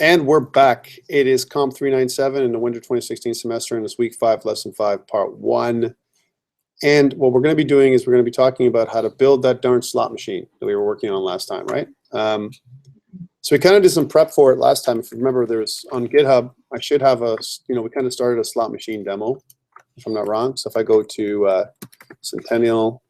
And we're back. It is COMP397 in the winter 2016 semester, and it's week 5, lesson 5, part 1. And what we're going to be doing is we're going to be talking about how to build that darn slot machine that we were working on last time, right? So we kind of did some prep for it last time. If you remember, there was on GitHub, I should have a, we kind of started a slot machine demo, if I'm not wrong. So if I go to Centennial,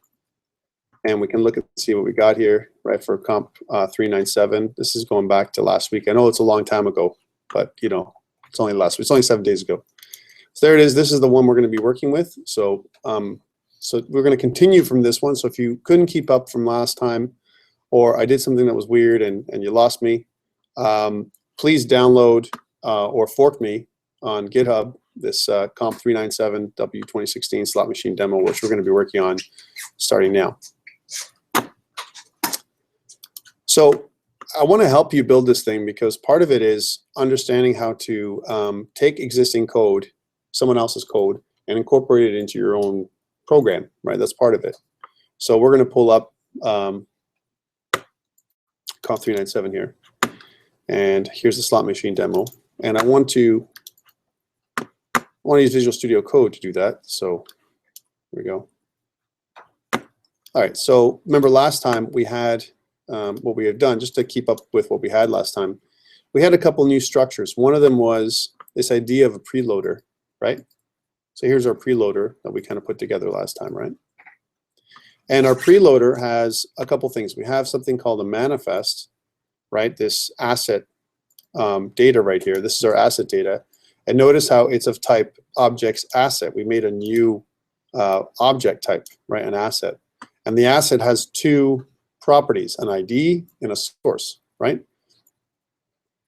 and we can look and see what we got here, right, for COMP397. This is going back to last week. I know it's a long time ago, but it's only last week. It's only 7 days ago. So there it is. This is the one we're going to be working with. So so we're going to continue from this one. So if you couldn't keep up from last time, or I did something that was weird and you lost me, please download or fork me on GitHub this COMP397 W2016 slot machine demo, which we're going to be working on starting now. So I want to help you build this thing because part of it is understanding how to take existing code, someone else's code, and incorporate it into your own program, right? That's part of it. So we're going to pull up COMP397 here. And here's the slot machine demo. And I want to use Visual Studio Code to do that. So here we go. All right, so remember last time we had what we had done, just to keep up with what we had last time, we had a couple new structures. One of them was this idea of a preloader, right? So here's our preloader that we kind of put together last time, right? And our preloader has a couple things. We have something called a manifest, right? This asset data right here. This is our asset data. And notice how it's of type objects asset. We made a new object type, right? An asset. And the asset has two properties, an ID and a source, right?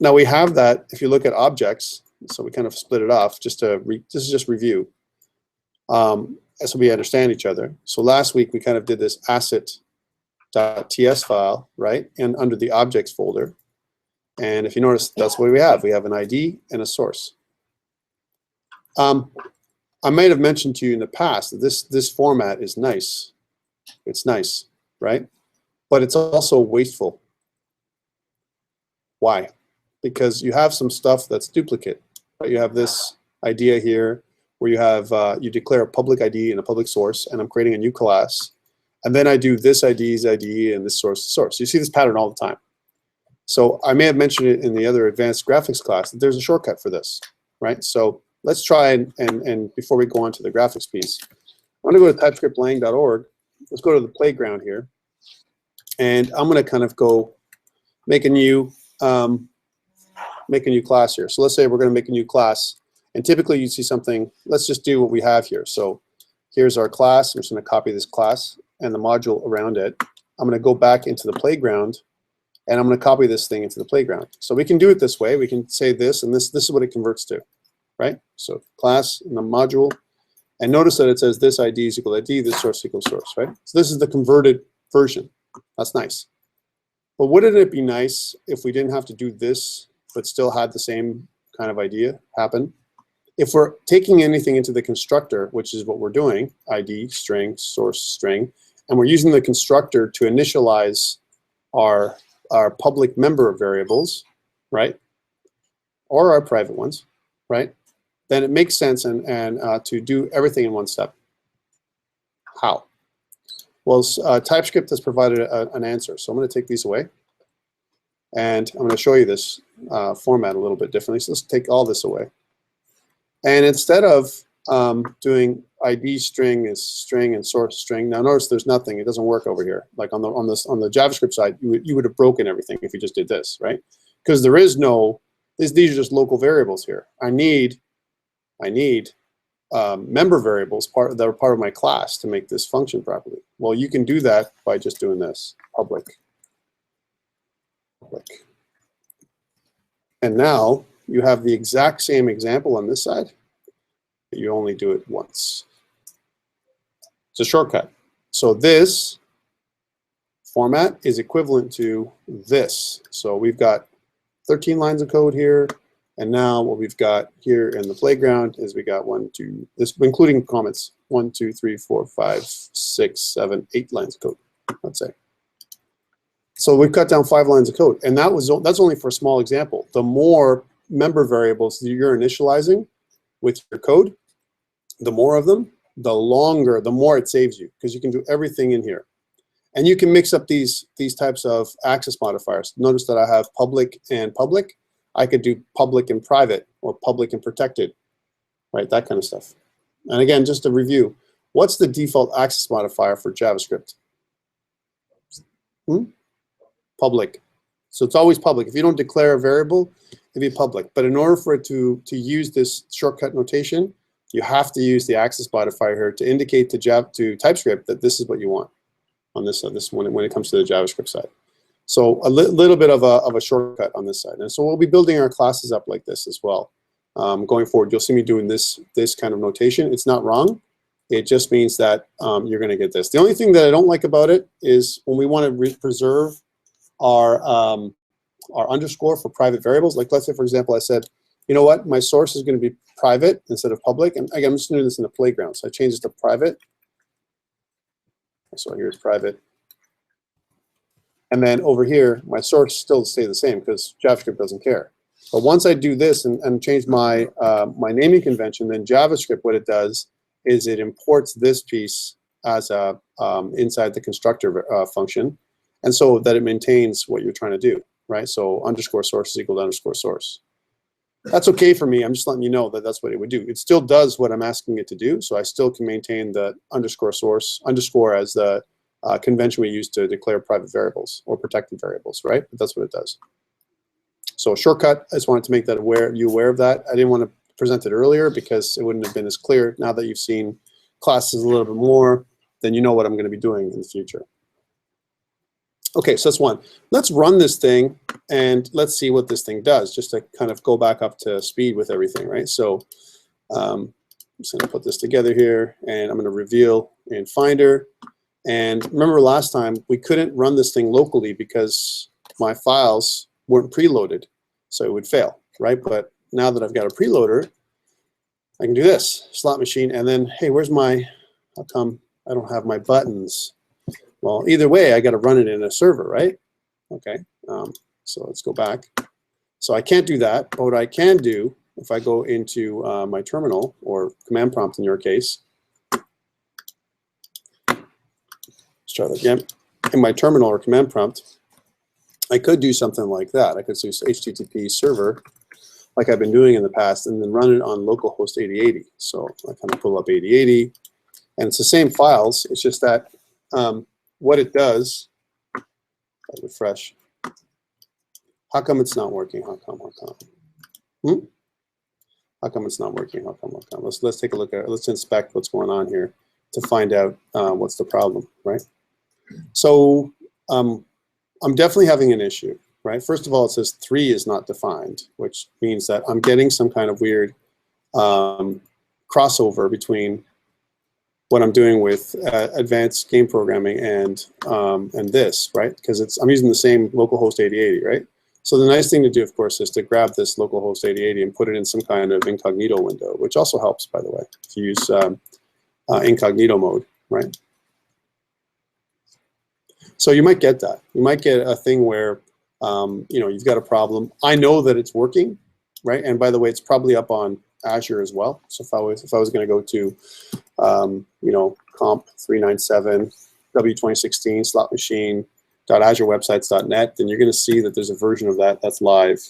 Now we have that if you look at objects, so we kind of split it off just to, this is just review, so we understand each other. So last week we kind of did this asset.ts file, right? And under the objects folder. And if you notice, that's what we have. We have an ID and a source. I might have mentioned to you in the past that this format is nice. It's nice, right? But it's also wasteful. Why? Because you have some stuff that's duplicate. Right? You have this idea here where you have you declare a public ID and a public source, and I'm creating a new class, and then I do this ID's ID and this source source. You see this pattern all the time. So I may have mentioned it in the other advanced graphics class that there's a shortcut for this, right? So let's try and before we go on to the graphics piece, I'm going to go to typescriptlang.org. Let's go to the playground here. And I'm going to kind of go make a new class here. So let's say we're going to make a new class, and typically you see something. Let's just do what we have here. So here's our class. I'm just going to copy this class and the module around it. I'm going to go back into the playground, and I'm going to copy this thing into the playground. So we can do it this way. We can say this, and this is what it converts to, right? So class and the module, and notice that it says this ID is equal to ID, this source equals source, right? So this is the converted version. That's nice. But wouldn't it be nice if we didn't have to do this, but still had the same kind of idea happen? If we're taking anything into the constructor, which is what we're doing, ID, string, source, string, and we're using the constructor to initialize our public member variables, right? Or our private ones, right? Then it makes sense to do everything in one step. How? Well, TypeScript has provided an answer. So I'm going to take these away. And I'm going to show you this format a little bit differently. So let's take all this away. And instead of doing ID string is string and source string, now notice there's nothing. It doesn't work over here. Like on the JavaScript side, you would have broken everything if you just did this, right? Because there is no, these are just local variables here. I need member variables that are part of my class to make this function properly. Well, you can do that by just doing this, public. And now you have the exact same example on this side, but you only do it once. It's a shortcut. So this format is equivalent to this. So we've got 13 lines of code here. And now what we've got here in the playground is we got 1, 2, this including comments, 1, 2, 3, 4, 5, 6, 7, 8 lines of code, let's say. So we've cut down 5 lines of code, and that's only for a small example. The more member variables that you're initializing with your code, the more of them, the longer, the more it saves you, because you can do everything in here. And you can mix up these types of access modifiers. Notice that I have public and public. I could do public and private, or public and protected, right? That kind of stuff. And again, just to review, what's the default access modifier for JavaScript? Public. So it's always public. If you don't declare a variable, it'd be public. But in order for it to use this shortcut notation, you have to use the access modifier here to indicate to TypeScript that this is what you want on this side, when it comes to the JavaScript side. So a little bit of a shortcut on this side. And so we'll be building our classes up like this as well. Going forward, you'll see me doing this kind of notation. It's not wrong. It just means that you're going to get this. The only thing that I don't like about it is when we want to preserve our underscore for private variables. Like, let's say, for example, I said, you know what, my source is going to be private instead of public. And again, I'm just doing this in the playground. So I changed it to private. So here's private. And then over here, my source still stay the same because JavaScript doesn't care. But once I do this and change my my naming convention, then JavaScript, what it does is it imports this piece as a inside the constructor function, and so that it maintains what you're trying to do, right? So underscore source is equal to underscore source. That's okay for me. I'm just letting you know that that's what it would do. It still does what I'm asking it to do, so I still can maintain the underscore source, underscore as the convention we use to declare private variables or protected variables, right? But that's what it does. So shortcut, I just wanted to make that you aware of that. I didn't want to present it earlier because it wouldn't have been as clear. Now that you've seen classes a little bit more, then you know what I'm going to be doing in the future. Okay, so that's one. Let's run this thing and let's see what this thing does, just to kind of go back up to speed with everything, right? So I'm just going to put this together here, and I'm going to reveal in Finder. And remember last time, we couldn't run this thing locally because my files weren't preloaded, so it would fail, right? But now that I've got a preloader, I can do this, slot machine, and then, hey, where's my, how come I don't have my buttons? Well, either way, I got to run it in a server, right? Okay, so let's go back. So I can't do that, but what I can do, if I go into my terminal, or command prompt in your case, let's try that again. In my terminal or command prompt, I could do something like that. I could use HTTP server, like I've been doing in the past, and then run it on localhost 8080. So I kind of pull up 8080, and it's the same files. It's just that what it does, I refresh. How come it's not working? How come? How come it's not working? How come? Let's take a look at it. Let's inspect what's going on here to find out what's the problem, right? So I'm definitely having an issue, right? First of all, it says 3 is not defined, which means that I'm getting some kind of weird crossover between what I'm doing with advanced game programming and this, right? Because I'm using the same localhost 8080, right? So the nice thing to do, of course, is to grab this localhost 8080 and put it in some kind of incognito window, which also helps, by the way, if you use incognito mode, right? So you might get that. You might get a thing where you know, you've got a problem. I know that it's working, right? And by the way, it's probably up on Azure as well. So if I was going to go to you know, COMP397, W2016, slot machine, .azurewebsites.net, then you're going to see that there's a version of that that's live.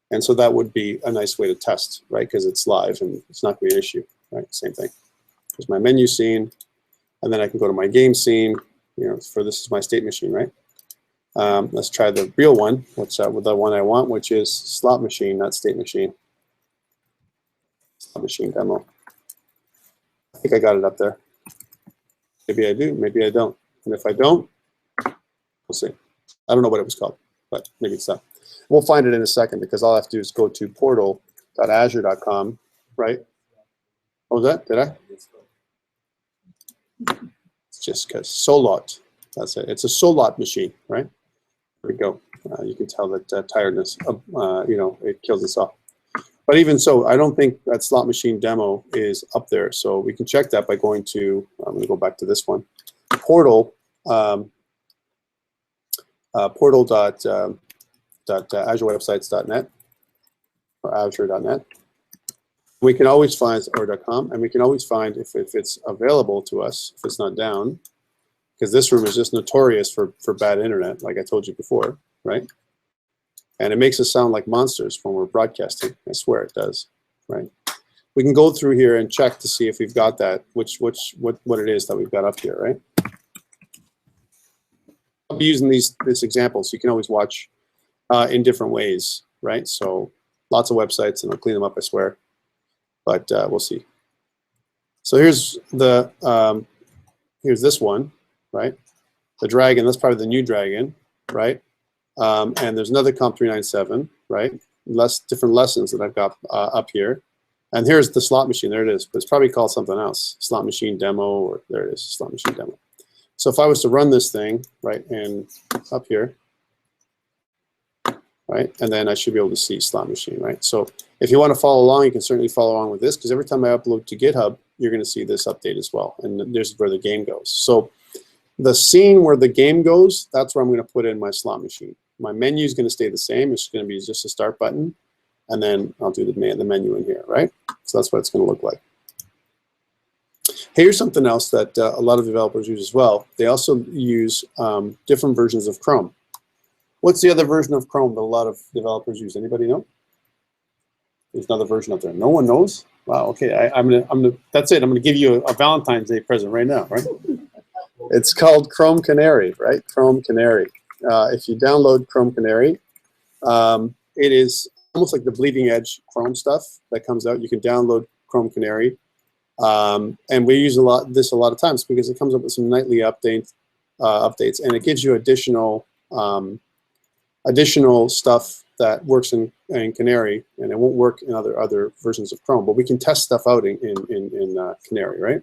And so that would be a nice way to test, right? Because it's live and it's not going to be an issue, right? Same thing. There's my menu scene, and then I can go to my game scene. You know, for this is my state machine, right? Let's try the real one, with the one I want, which is slot machine, not state machine. Slot machine demo. I think I got it up there. Maybe I do, maybe I don't. And if I don't, we'll see. I don't know what it was called, but maybe it's that. We'll find it in a second because all I have to do is go to portal.azure.com, right? What was that? Did I? It's just because Solot. That's it. It's a Solot machine, right? There we go. You can tell that tiredness, you know, it kills us off. But even so, I don't think that slot machine demo is up there. So we can check that by going to, I'm going to go back to this one, portal. portal.azurewebsites.net or azure.net. We can always find, or .com, and we can always find if it's available to us, if it's not down, because this room is just notorious for bad internet, like I told you before, right? And it makes us sound like monsters when we're broadcasting. I swear it does, right? We can go through here and check to see if we've got that, what it is that we've got up here, right? I'll be using this example, so you can always watch in different ways, right? So lots of websites, and I'll clean them up, I swear. But we'll see. So here's the here's this one, right? The dragon. That's probably the new dragon, right? And there's another COMP397, right? Different lessons that I've got up here. And here's the slot machine. There it is. But it's probably called something else. Slot machine demo, or there it is. Slot machine demo. So if I was to run this thing, right, and up here, right, and then I should be able to see slot machine, right? So if you want to follow along, you can certainly follow along with this, because every time I upload to GitHub, you're going to see this update as well. And there's where the game goes. So the scene where the game goes, that's where I'm going to put in my slot machine. My menu is going to stay the same. It's going to be just a start button, and then I'll do the menu in here, right? So that's what it's going to look like. Here's something else that a lot of developers use as well. They also use different versions of Chrome. What's the other version of Chrome that a lot of developers use? Anybody know? There's another version out there. No one knows? Wow. Okay. That's it. I'm gonna give you a Valentine's Day present right now, right? It's called Chrome Canary, right? Chrome Canary. If you download Chrome Canary, it is almost like the bleeding edge Chrome stuff that comes out. You can download Chrome Canary, and we use this a lot of times because it comes up with some nightly updates, and it gives you additional stuff that works in Canary, and it won't work in other versions of Chrome. But we can test stuff out in Canary, right?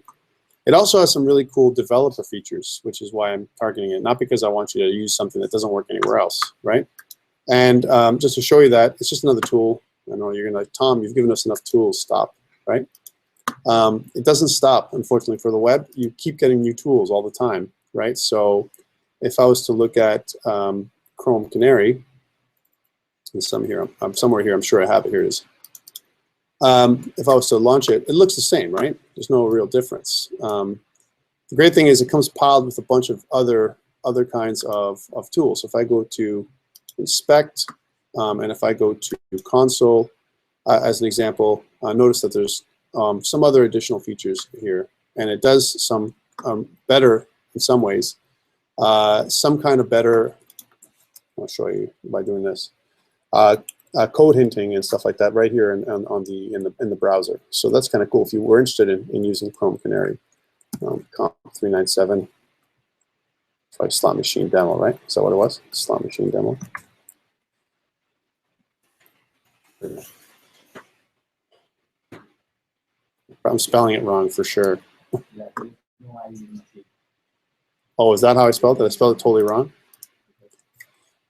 It also has some really cool developer features, which is why I'm targeting it. Not because I want you to use something that doesn't work anywhere else, right? And just to show you that, it's just another tool. I know you're gonna, Tom, you've given us enough tools. Stop, right? It doesn't stop, unfortunately, for the web. You keep getting new tools all the time, right? So if I was to look at Chrome Canary, and somewhere here, I'm sure I have it. Here it is. If I was to launch it, it looks the same, right? There's no real difference. The great thing is it comes piled with a bunch of other kinds of tools. So if I go to inspect, and if I go to console, as an example, notice that there's some other additional features here, and it does some better in some ways. Some kind of better. I'll show you by doing this. Code hinting and stuff like that right here in the browser. So that's kind of cool if you were interested in using Chrome Canary. COMP397. It's like slot machine demo, right? Is that what it was? Slot machine demo. I'm spelling it wrong for sure. Oh, is that how I spelled it? I spelled it totally wrong?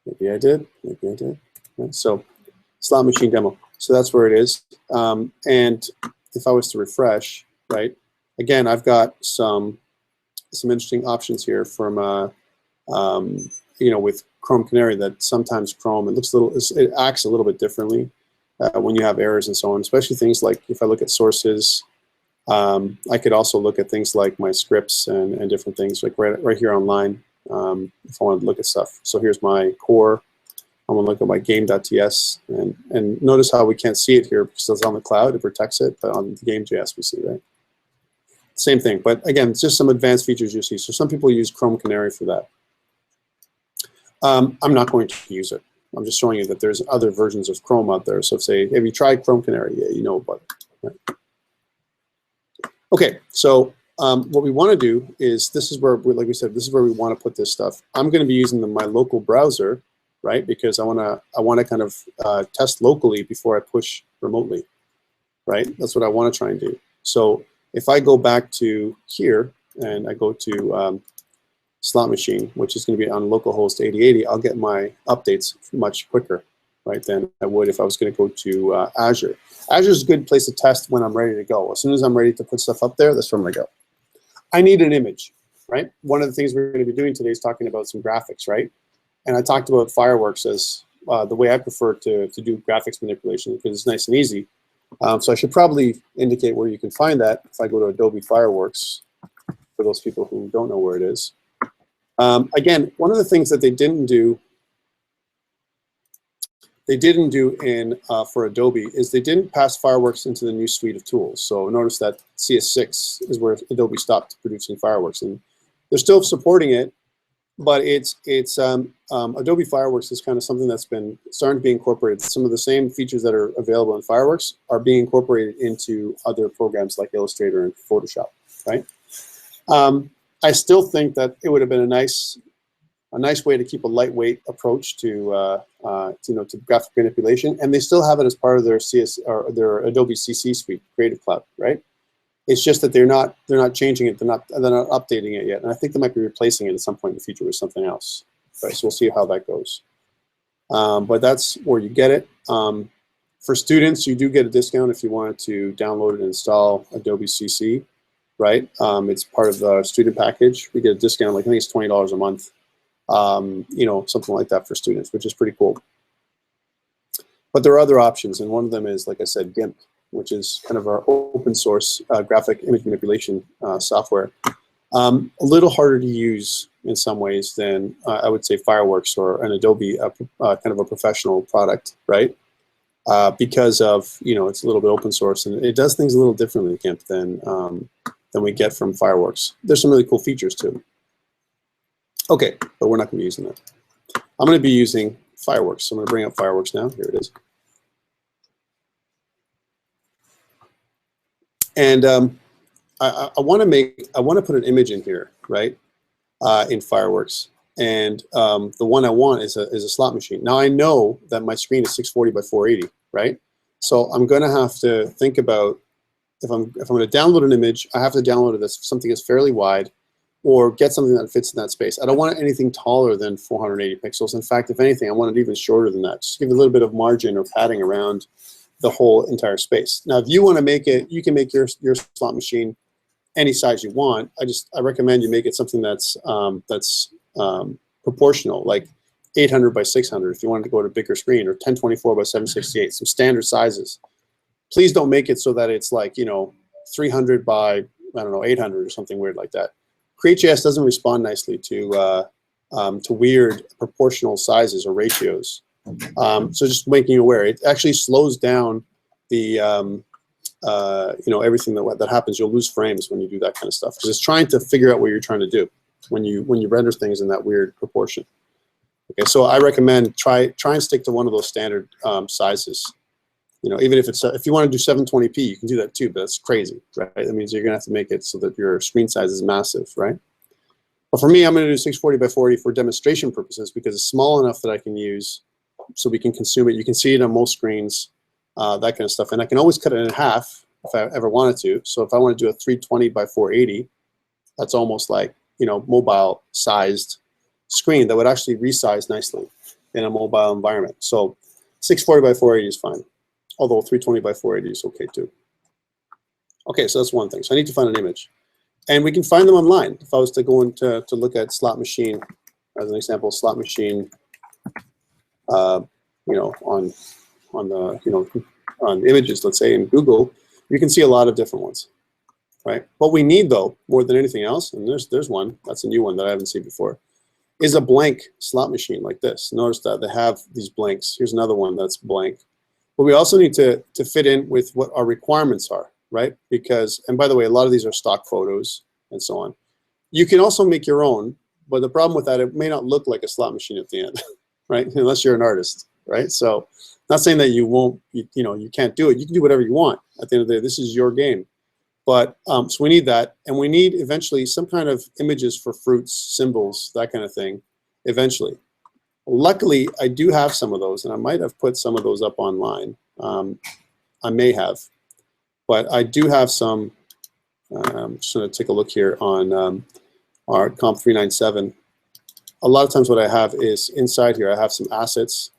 Maybe I did. Maybe I did. Okay, so slot machine demo. So that's where it is. And if I was to refresh, right? Again, I've got some interesting options here from with Chrome Canary that sometimes Chrome it acts a little bit differently when you have errors and so on. Especially things like if I look at sources, I could also look at things like my scripts and different things like right here online. If I want to look at stuff. So here's my core. I'm going to look at my game.ts, and notice how we can't see it here because it's on the cloud. It protects it, but on the game.js we see, right? Same thing, but again, it's just some advanced features you see. So some people use Chrome Canary for that. I'm not going to use it. I'm just showing you that there's other versions of Chrome out there. So say, have you tried Chrome Canary? Yeah, you know about it. Right? Okay, so what we want to do is, this is where, like we said, this is where we want to put this stuff. I'm going to be using my local browser, right? Because I want to kind of test locally before I push remotely, right? That's what I want to try and do. So if I go back to here and I go to slot machine, which is going to be on localhost 8080, I'll get my updates much quicker, right, than I would if I was going to go to Azure. Azure is a good place to test when I'm ready to go. As soon as I'm ready to put stuff up there, that's where I'm going to go. I need an image, right? One of the things we're going to be doing today is talking about some graphics, right? And I talked about Fireworks as the way I prefer to do graphics manipulation because it's nice and easy. So I should probably indicate where you can find that if I go to Adobe Fireworks, for those people who don't know where it is. Again, one of the things that they didn't do in for Adobe is they didn't pass Fireworks into the new suite of tools. So notice that CS6 is where Adobe stopped producing Fireworks, and they're still supporting it, but Adobe Fireworks is kind of something that's been starting to be incorporated. Some of the same features that are available in Fireworks are being incorporated into other programs like Illustrator and Photoshop, right? I still think that it would have been a nice way to keep a lightweight approach to to graphic manipulation, and they still have it as part of their their Adobe CC suite, Creative Cloud, right? It's just that they're not changing it, they're not updating it yet, and I think they might be replacing it at some point in the future with something else. Right, so we'll see how that goes. But that's where you get it. For students, you do get a discount if you wanted to download and install Adobe CC, right? It's part of the student package. We get a discount, like I think it's $20 a month. Something like that for students, which is pretty cool. But there are other options, and one of them is, like I said, GIMP, which is kind of our open source graphic image manipulation software. A little harder to use in some ways than I would say Fireworks or an Adobe kind of a professional product, right? Because of, it's a little bit open source and it does things a little differently in GIMP than we get from Fireworks. There's some really cool features too. Okay, but we're not going to be using that. I'm going to be using Fireworks. So I'm going to bring up Fireworks now. Here it is. And I want to put an image in here, right? In Fireworks, and the one I want is a slot machine. Now I know that my screen is 640 by 480, right? So I'm going to have to think about if I'm going to download an image, I have to download something that's fairly wide, or get something that fits in that space. I don't want anything taller than 480 pixels. In fact, if anything, I want it even shorter than that. Just give it a little bit of margin or padding around the whole entire space. Now, if you want to make it, you can make your slot machine any size you want. I recommend you make it something that's proportional, like 800 by 600 if you wanted to go to a bigger screen, or 1024 by 768, some standard sizes. Please don't make it so that it's like 300 by 800 or something weird like that. Create.js doesn't respond nicely to weird proportional sizes or ratios. So just making you aware, it actually slows down the everything that happens. You'll lose frames when you do that kind of stuff because it's trying to figure out what you're trying to do when you render things in that weird proportion. Okay, so I recommend try and stick to one of those standard sizes. Even if you want to do 720p, you can do that too, but that's crazy, right? That means you're gonna have to make it so that your screen size is massive, right? But for me, I'm gonna do 640 by 480 for demonstration purposes because it's small enough that I can use so we can consume it. You can see it on most screens, that kind of stuff. And I can always cut it in half if I ever wanted to. So if I want to do a 320 by 480, that's almost like, mobile sized screen that would actually resize nicely in a mobile environment. So 640 by 480 is fine. Although 320 by 480 is okay too. Okay, so that's one thing. So I need to find an image. And we can find them online. If I was to go into to look at slot machine, as an example, slot machine, on images, let's say in Google, you can see a lot of different ones, right? What we need though, more than anything else, and there's one, that's a new one that I haven't seen before, is a blank slot machine like this. Notice that they have these blanks. Here's another one that's blank. But we also need to fit in with what our requirements are, right? Because, and by the way, a lot of these are stock photos and so on. You can also make your own, but the problem with that, it may not look like a slot machine at the end, right? Unless you're an artist, right? So not saying that you won't, you can't do it. You can do whatever you want. At the end of the day, this is your game. But, so we need that. And we need eventually some kind of images for fruits, symbols, that kind of thing, eventually. Luckily, I do have some of those, and I might have put some of those up online. I may have. But I do have some. I'm just going to take a look here on our COMP397. A lot of times what I have is inside here, I have some assets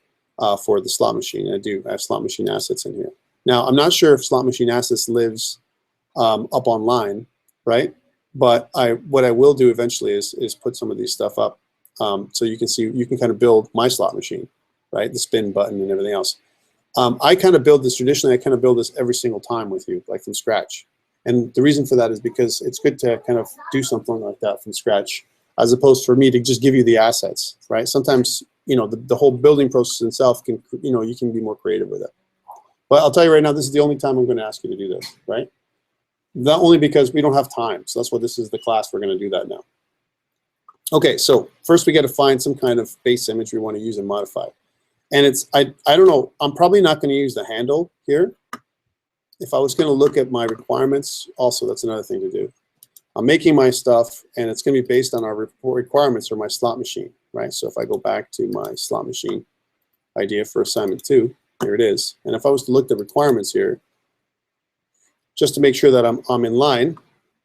for the slot machine. I have slot machine assets in here. Now, I'm not sure if slot machine assets lives up online, right? But what I will do eventually is put some of these stuff up So you can see, you can kind of build my slot machine, right? The spin button and everything else. I kind of build this traditionally. I kind of build this every single time with you, like from scratch. And the reason for that is because it's good to kind of do something like that from scratch, as opposed for me to just give you the assets, right? Sometimes, you know, the whole building process itself can, you know, you can be more creative with it. But I'll tell you right now, this is the only time I'm going to ask you to do this, right? Not only because we don't have time. So that's why this is the class. We're going to do that now. Okay, so first we got to find some kind of base image we want to use and modify. And it's, I don't know, I'm probably not going to use the handle here. If I was going to look at my requirements, also that's another thing to do. I'm making my stuff, and it's going to be based on our requirements or my slot machine, right? So if I go back to my slot machine idea for assignment 2, here it is. And if I was to look at the requirements here, just to make sure that I'm in line,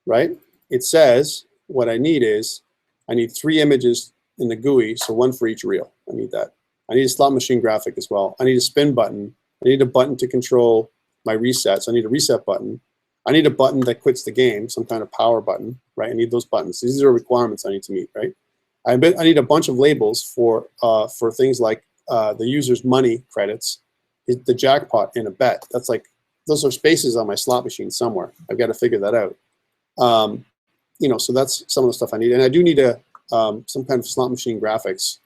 right? It says what I need is, I need 3 images in the GUI, so 1 for each reel. I need that. I need a slot machine graphic as well. I need a spin button. I need a button to control my resets. I need a reset button. I need a button that quits the game, some kind of power button, right? I need those buttons. These are requirements I need to meet, right? I need a bunch of labels for things like the user's money credits, the jackpot, and a bet. That's like, those are spaces on my slot machine somewhere. I've got to figure that out. You know, so that's some of the stuff I need. And I do need some kind of slot machine graphics,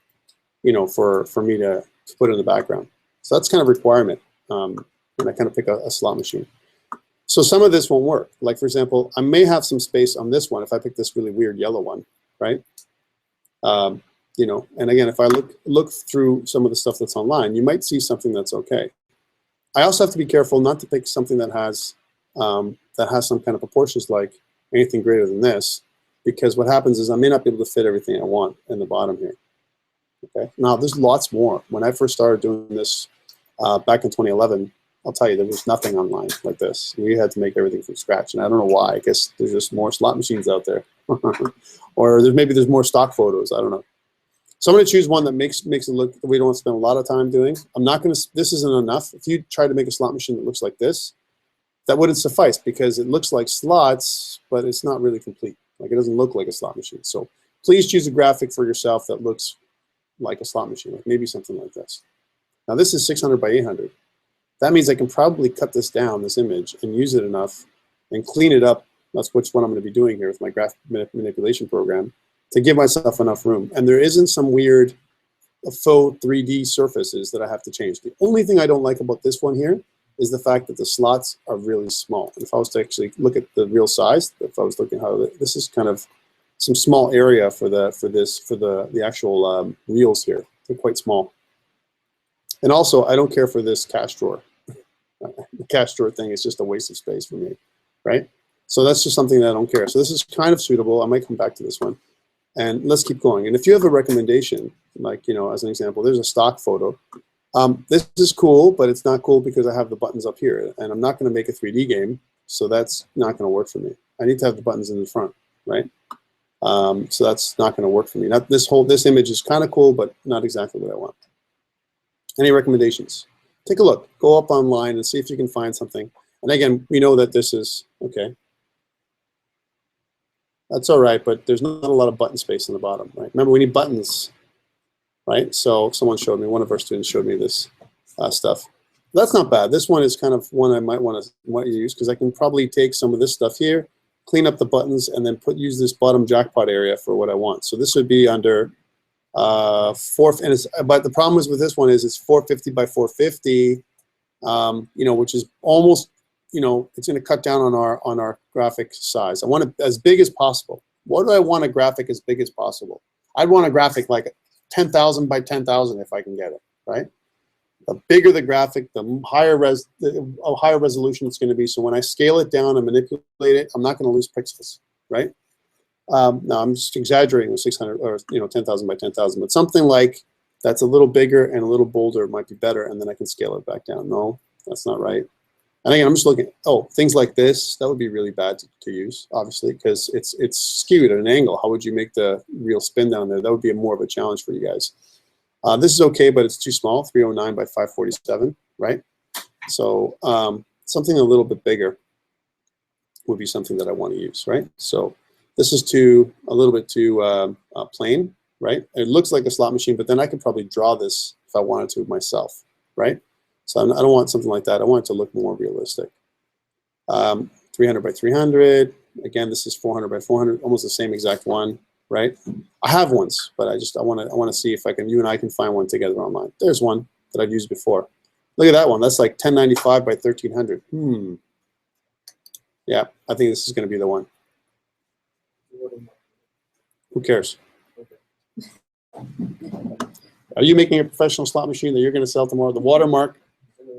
you know, for me to put in the background. So that's kind of a requirement. And I kind of pick a slot machine. So some of this won't work. Like, for example, I may have some space on this one if I pick this really weird yellow one, right? You know, and again, if I look through some of the stuff that's online, you might see something that's okay. I also have to be careful not to pick something that has some kind of proportions like anything greater than this, because what happens is I may not be able to fit everything I want in the bottom here. Okay. Now there's lots more. When I first started doing this back in 2011, I'll tell you, there was nothing online like this. We had to make everything from scratch, and I don't know why. I guess there's just more slot machines out there, or maybe there's more stock photos. I don't know. So I'm going to choose one that makes it look that we don't want to spend a lot of time doing. I'm not going to. This isn't enough. If you try to make a slot machine that looks like this, that wouldn't suffice because it looks like slots, but it's not really complete. Like, it doesn't look like a slot machine. So please choose a graphic for yourself that looks like a slot machine, like maybe something like this. Now this is 600 by 800. That means I can probably cut this down, this image, and use it enough and clean it up. That's what I'm going to be doing here with my graphic manipulation program to give myself enough room. And there isn't some weird faux 3D surfaces that I have to change. The only thing I don't like about this one here is the fact that the slots are really small. And if I was to actually look at the real size, if I was looking how this is kind of some small area for the actual reels here. They're quite small. And also, I don't care for this cash drawer. The cash drawer thing is just a waste of space for me, right? So that's just something that I don't care. So this is kind of suitable. I might come back to this one. And let's keep going. And if you have a recommendation, like, you know, as an example, there's a stock photo. This is cool, but it's not cool because I have the buttons up here. And I'm not going to make a 3D game, so that's not going to work for me. I need to have the buttons in the front, right? So that's not going to work for me. This image is kind of cool, but not exactly what I want. Any recommendations? Take a look. Go up online and see if you can find something. And again, we know that this is, okay. That's all right, but there's not a lot of button space on the bottom, right? Remember, we need buttons, right? So someone showed me, one of our students showed me this stuff. That's not bad. This one is kind of one I might want to use because I can probably take some of this stuff here, clean up the buttons, and then use this bottom jackpot area for what I want. So this would be under but the problem is with this one is it's 450 by 450, you know, which is almost, you know, it's going to cut down on our graphic size. I want it as big as possible. What do I want a graphic as big as possible? I'd want a graphic like 10,000 by 10,000 if I can get it, right? The bigger the graphic, the higher resolution it's going to be. So when I scale it down and manipulate it, I'm not going to lose pixels, right? Now I'm just exaggerating with 600 or 10,000 by 10,000, but something like that's a little bigger and a little bolder might be better, and then I can scale it back down. No, that's not right. And again, I'm just looking. Oh, things like this, that would be really bad to use, obviously, because it's skewed at an angle. How would you make the real spin down there? That would be more of a challenge for you guys. This is okay, but it's too small, 309 by 547, right? So something a little bit bigger would be something that I want to use, right? So this is a little bit too plain. right? It looks like a slot machine, but then I could probably draw this if I wanted to myself, right? So I don't want something like that. I want it to look more realistic. 300 by 300. Again, this is 400 by 400, almost the same exact one, right? I have ones, but I want to see if you and I can find one together online. There's one that I've used before. Look at that one. That's like 1095 by 1300. Yeah, I think this is going to be the one. Who cares? Are you making a professional slot machine that you're going to sell tomorrow? The Watermark.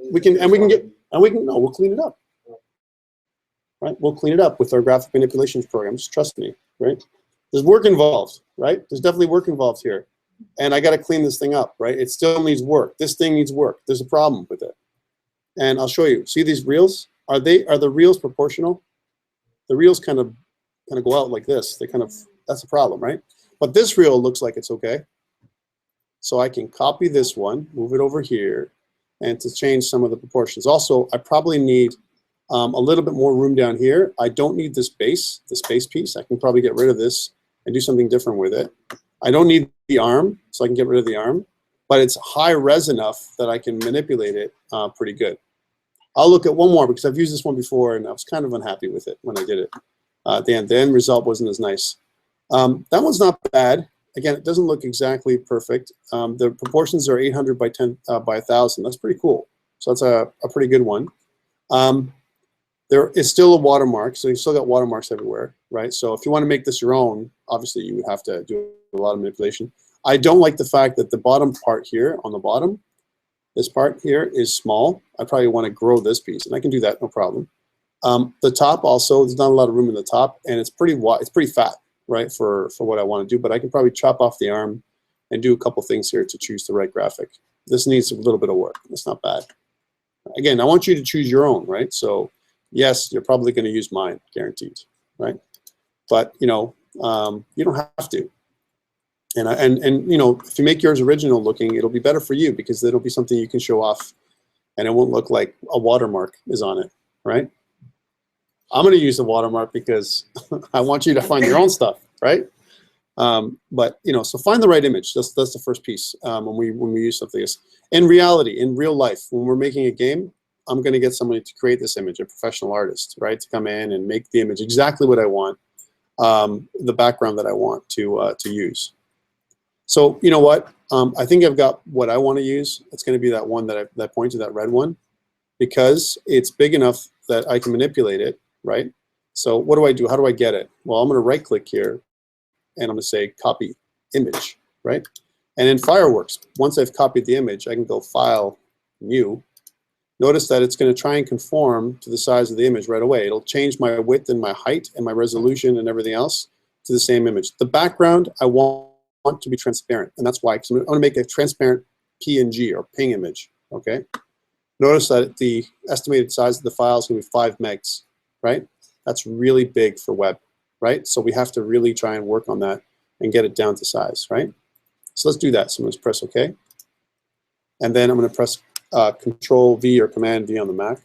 We'll clean it up. Right? We'll clean it up with our graphic manipulations program. Just trust me, right? There's work involved, right? There's definitely work involved here. And I got to clean this thing up, right? It still needs work. This thing needs work. There's a problem with it. And I'll show you. See these reels? Are the reels proportional? The reels kind of go out like this. That's a problem, right? But this reel looks like it's okay. So I can copy this one, move it over here, and to change some of the proportions. Also, I probably need a little bit more room down here. I don't need this base piece. I can probably get rid of this and do something different with it. I don't need the arm, so I can get rid of the arm. But it's high res enough that I can manipulate it pretty good. I'll look at one more because I've used this one before and I was kind of unhappy with it when I did it. The end result wasn't as nice. That one's not bad. Again, it doesn't look exactly perfect. The proportions are 800 by 10 by 1,000. That's pretty cool. So that's a pretty good one. There is still a watermark, so you still got watermarks everywhere, right? So if you want to make this your own, obviously you would have to do a lot of manipulation. I don't like the fact that the bottom part here on the bottom, this part here is small. I probably want to grow this piece, and I can do that, no problem. The top also, there's not a lot of room in the top, and it's pretty wide, it's pretty fat, right, for what I want to do. But I can probably chop off the arm and do a couple things here to choose the right graphic. This needs a little bit of work. It's not bad. Again, I want you to choose your own, right? So yes, you're probably going to use mine, guaranteed, right? But you know, you don't have to. And you know, if you make yours original looking, it'll be better for you because it'll be something you can show off, and it won't look like a watermark is on it, right? I'm going to use the watermark because I want you to find your own stuff, right? But you know, so find the right image. That's the first piece when we use something. In reality, in real life, when we're making a game, I'm going to get somebody to create this image, a professional artist, right, to come in and make the image exactly what I want, the background that I want to use. So you know what? I think I've got what I want to use. It's going to be that one that I pointed, that red one, because it's big enough that I can manipulate it, right? So what do I do? How do I get it? Well, I'm going to right-click here, and I'm going to say copy image, right? And in Fireworks, once I've copied the image, I can go File, New. Notice that it's going to try and conform to the size of the image right away. It'll change my width and my height and my resolution and everything else to the same image. The background I want to be transparent, and that's why, because I'm going to make a transparent PNG or PNG image, okay? Notice that the estimated size of the file is going to be 5 megs, right? That's really big for web, right? So we have to really try and work on that and get it down to size, right? So let's do that. So I'm going to press OK. And then I'm going to press Control V or Command V on the Mac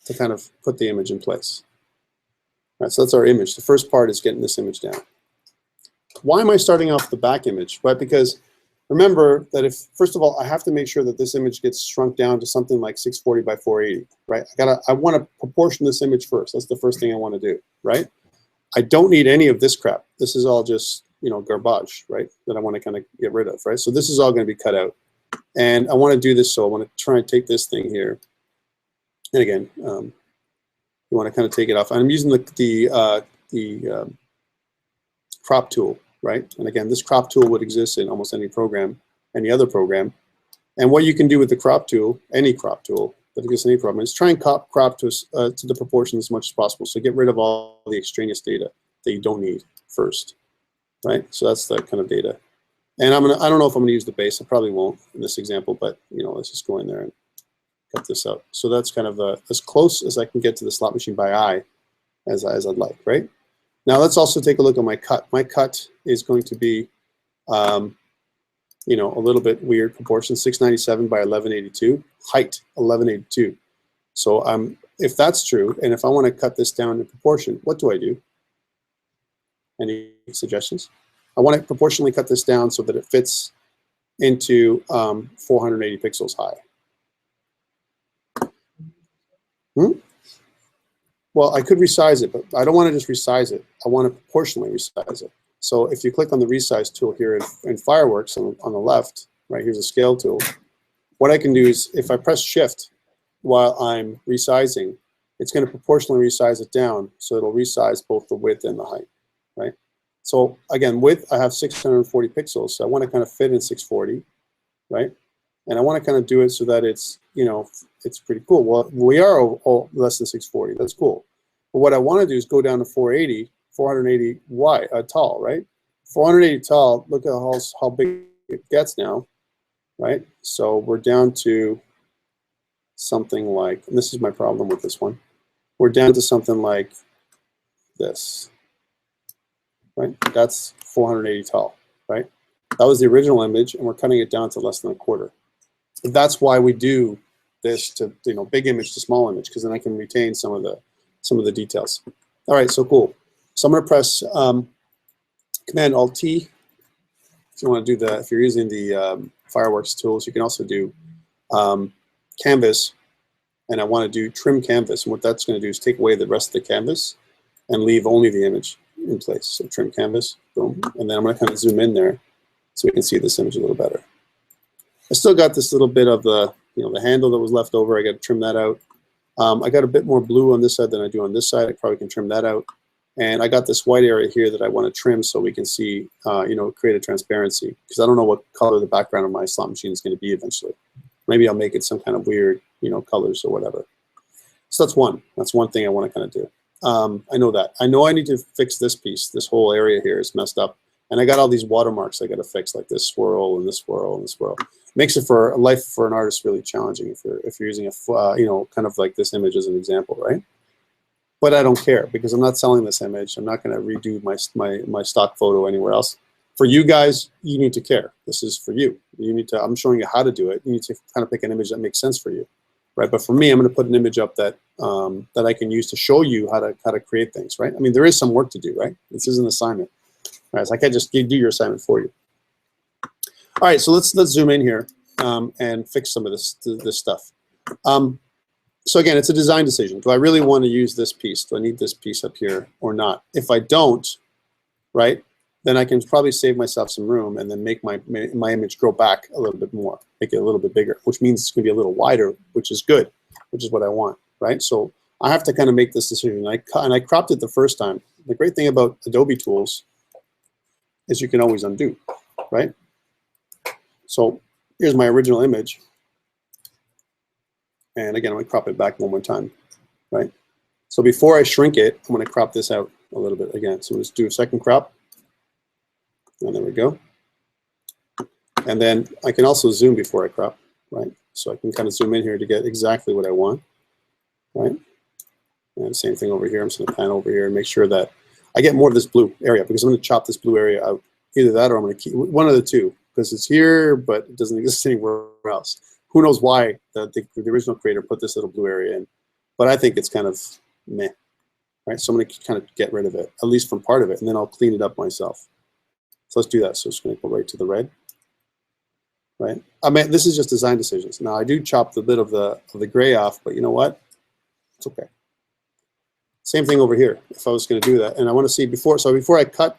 to kind of put the image in place. All right, so that's our image. The first part is getting this image down. Why am I starting off the back image? Right, because remember that if, first of all, I have to make sure that this image gets shrunk down to something like 640 by 480, right? I want to proportion this image first. That's the first thing I want to do, right? I don't need any of this crap. This is all just, you know, garbage, right? That I want to kind of get rid of, right? So this is all going to be cut out. And I want to do this, so I want to try and take this thing here. And again, you want to kind of take it off. And I'm using the crop tool, right? And again, this crop tool would exist in almost any program, any other program. And what you can do with the crop tool, any crop tool that exists in any program, is try and crop to the proportions as much as possible. So get rid of all the extraneous data that you don't need first, right? So that's the kind of data. And I don't know if I'm gonna use the base. I probably won't in this example, but you know, let's just go in there and cut this out. So that's kind of as close as I can get to the slot machine by eye as I'd like, right? Now let's also take a look at my cut. My cut is going to be, you know, a little bit weird proportion, 697 by 1182, height 1182. So if that's true, and if I want to cut this down in proportion, what do I do? Any suggestions? I want to proportionally cut this down so that it fits into 480 pixels high. Well, I could resize it, but I don't want to just resize it. I want to proportionally resize it. So if you click on the resize tool here in Fireworks on the left, right, here's a scale tool. What I can do is if I press Shift while I'm resizing, it's going to proportionally resize it down, so it'll resize both the width and the height, right? So again, width, I have 640 pixels, so I want to kind of fit in 640, right? And I want to kind of do it so that it's, you know, it's pretty cool. Well, we are all less than 640. That's cool. But what I want to do is go down to 480 wide, tall, right? 480 tall. Look at how big it gets now, right? So we're down to something like, and this is my problem with this one. We're down to something like this, right? That's 480 tall, right? That was the original image, and we're cutting it down to less than a quarter. But that's why we do this to, you know, big image to small image, because then I can retain some of the details. All right, so cool. So I'm going to press Command Alt T. If you want to do that, if you're using the Fireworks tools, you can also do Canvas, and I want to do Trim Canvas. And what that's going to do is take away the rest of the canvas and leave only the image in place. So Trim Canvas, boom, and then I'm going to kind of zoom in there so we can see this image a little better. I still got this little bit of the, you know, the handle that was left over. I got to trim that out. I got a bit more blue on this side than I do on this side. I probably can trim that out. And I got this white area here that I want to trim so we can see, you know, create a transparency, because I don't know what color the background of my slot machine is going to be eventually. Maybe I'll make it some kind of weird, you know, colors or whatever. So that's one. That's one thing I want to kind of do. I know that. I know I need to fix this piece. This whole area here is messed up. And I got all these watermarks I got to fix, like this swirl and this swirl and this swirl. Makes it for life for an artist really challenging if you're using a you know, kind of like this image as an example, right? But I don't care, because I'm not selling this image. I'm not going to redo my stock photo anywhere else. For you guys, you need to care. This is for you. You need to. I'm showing you how to do it. You need to kind of pick an image that makes sense for you, right? But for me, I'm going to put an image up that that I can use to show you how to create things, right? I mean, there is some work to do, right? This is an assignment. Right, so I can't just do your assignment for you. All right, so let's zoom in here and fix some of this stuff. So again, it's a design decision. Do I really want to use this piece? Do I need this piece up here or not? If I don't, right, then I can probably save myself some room and then make my image grow back a little bit more, make it a little bit bigger, which means it's going to be a little wider, which is good, which is what I want, right? So I have to kind of make this decision. And I cropped it the first time. The great thing about Adobe tools is you can always undo, right? So here's my original image. And again, I'm going to crop it back one more time, right? So before I shrink it, I'm going to crop this out a little bit again. So let's do a second crop. And there we go. And then I can also zoom before I crop, right? So I can kind of zoom in here to get exactly what I want, right? And same thing over here. I'm just going to pan over here and make sure that I get more of this blue area, because I'm going to chop this blue area out. Either that, or I'm going to keep one of the two, because it's here, but it doesn't exist anywhere else. Who knows why the original creator put this little blue area in? But I think it's kind of meh, right? So I'm going to kind of get rid of it, at least from part of it, and then I'll clean it up myself. So let's do that. So it's going to go right to the red, right? I mean, this is just design decisions. Now I do chop the bit of the gray off, but you know what? It's okay. Same thing over here, if I was going to do that. And I want to see before I cut,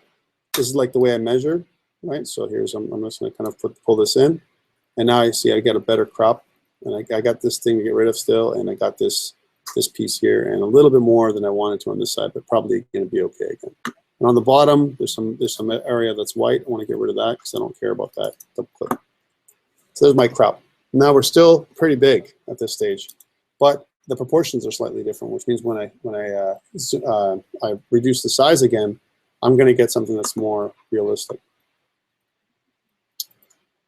this is like the way I measure, right? So here's, I'm just going to kind of pull this in. And now I see I get a better crop. And I got this thing to get rid of still. And I got this piece here and a little bit more than I wanted to on this side, but probably going to be okay again. And on the bottom, there's some area that's white. I want to get rid of that because I don't care about that. Double click. So there's my crop. Now we're still pretty big at this stage, but the proportions are slightly different, which means when I reduce the size again, I'm going to get something that's more realistic.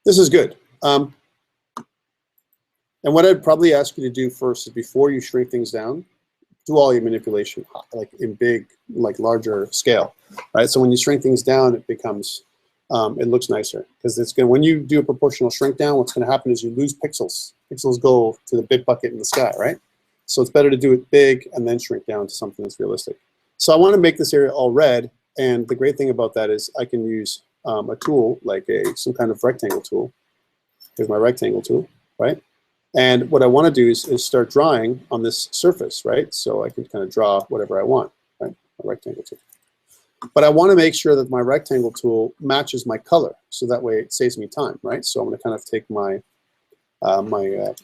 This is good. And what I'd probably ask you to do first is, before you shrink things down, do all your manipulation like in big, like larger scale, right? So when you shrink things down, it becomes, it looks nicer, because it's going. When you do a proportional shrink down, what's going to happen is you lose pixels. Pixels go to the bit bucket in the sky, right? So it's better to do it big and then shrink down to something that's realistic. So I want to make this area all red, and the great thing about that is I can use a tool, like some kind of rectangle tool. Here's my rectangle tool, right? And what I want to do is start drawing on this surface, right? So I can kind of draw whatever I want, right? A rectangle tool. But I want to make sure that my rectangle tool matches my color, so that way it saves me time, right? So I'm going to kind of take my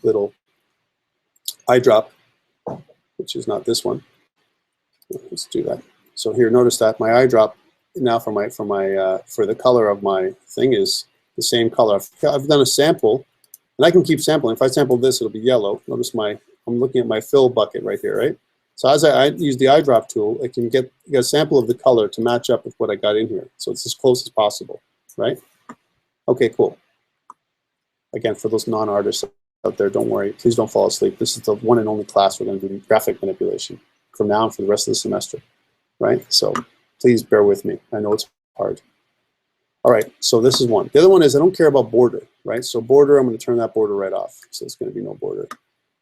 little eyedrop, which is not this one. Let's do that. So here, notice that my eyedrop now for the color of my thing is the same color. I've done a sample, and I can keep sampling. If I sample this, it'll be yellow. Notice I'm looking at my fill bucket right here, right? So as I use the eyedrop tool, I can get a sample of the color to match up with what I got in here. So it's as close as possible, right? Okay, cool. Again, for those non-artists out there, don't worry. Please don't fall asleep. This is the one and only class we're going to do graphic manipulation from now on for the rest of the semester, right? So please bear with me. I know it's hard. All right, so this is one. The other one is I don't care about border, right? So border, I'm going to turn that border right off. So it's going to be no border.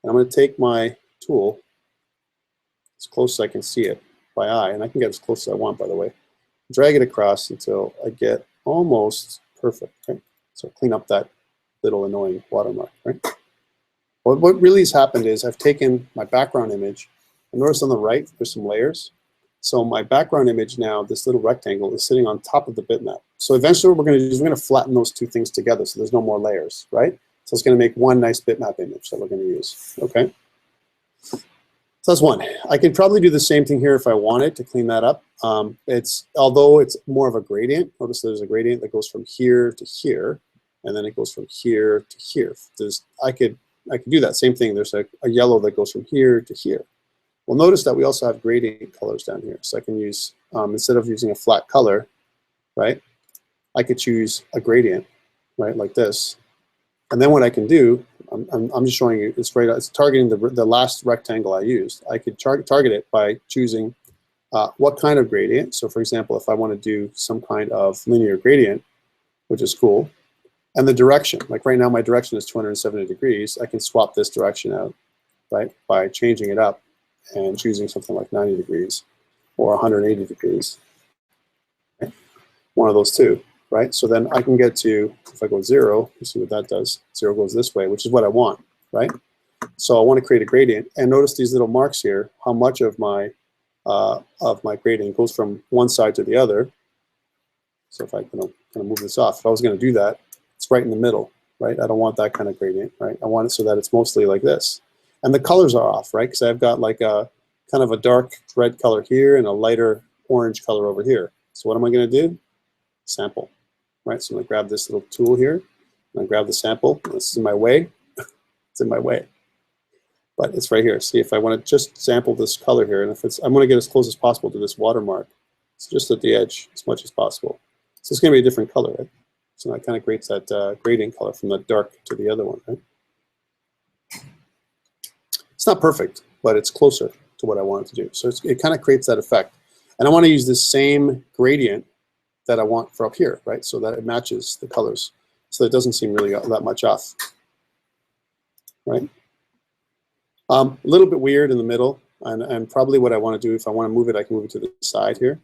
And I'm going to take my tool as close as I can see it by eye, and I can get as close as I want, by the way. Drag it across until I get almost perfect, right? So clean up that little annoying watermark, right? Well, what really has happened is I've taken my background image, and notice on the right, there's some layers. So my background image now, this little rectangle, is sitting on top of the bitmap. So eventually what we're going to do is we're going to flatten those two things together so there's no more layers, right? So it's going to make one nice bitmap image that we're going to use, okay? So that's one. I could probably do the same thing here if I wanted to clean that up. Although it's more of a gradient, notice there's a gradient that goes from here to here, and then it goes from here to here. I could do that same thing. There's a yellow that goes from here to here. Well, notice that we also have gradient colors down here. So I can use, instead of using a flat color, right, I could choose a gradient, right, like this. And then what I can do, I'm just showing you, it's targeting the last rectangle I used. I could target it by choosing what kind of gradient. So for example, if I want to do some kind of linear gradient, which is cool, and the direction, like right now my direction is 270 degrees, I can swap this direction out, right, by changing it up and choosing something like 90 degrees or 180 degrees. Okay. One of those two, right? So then I can get to, if I go 0, you see what that does. 0 goes this way, which is what I want, right? So I want to create a gradient, and notice these little marks here, how much of my gradient goes from one side to the other. So if I kind of move this off, if I was going to do that, it's right in the middle, right? I don't want that kind of gradient, right? I want it so that it's mostly like this. And the colors are off, right? Because I've got like a kind of a dark red color here and a lighter orange color over here. So what am I going to do? Sample, right? So I'm going to grab this little tool here. I'm going to grab the sample. This is in my way. It's in my way. But it's right here. See, if I want to just sample this color here, and if it's, I'm going to get as close as possible to this watermark. It's just at the edge as much as possible. So it's going to be a different color, right? So that kind of creates that gradient color from the dark to the other one, right? It's not perfect, but it's closer to what I want it to do. So it kind of creates that effect. And I want to use the same gradient that I want for up here, right? So that it matches the colors. So it doesn't seem really that much off, right? A little bit weird in the middle. And probably what I want to do, if I want to move it, I can move it to the side here,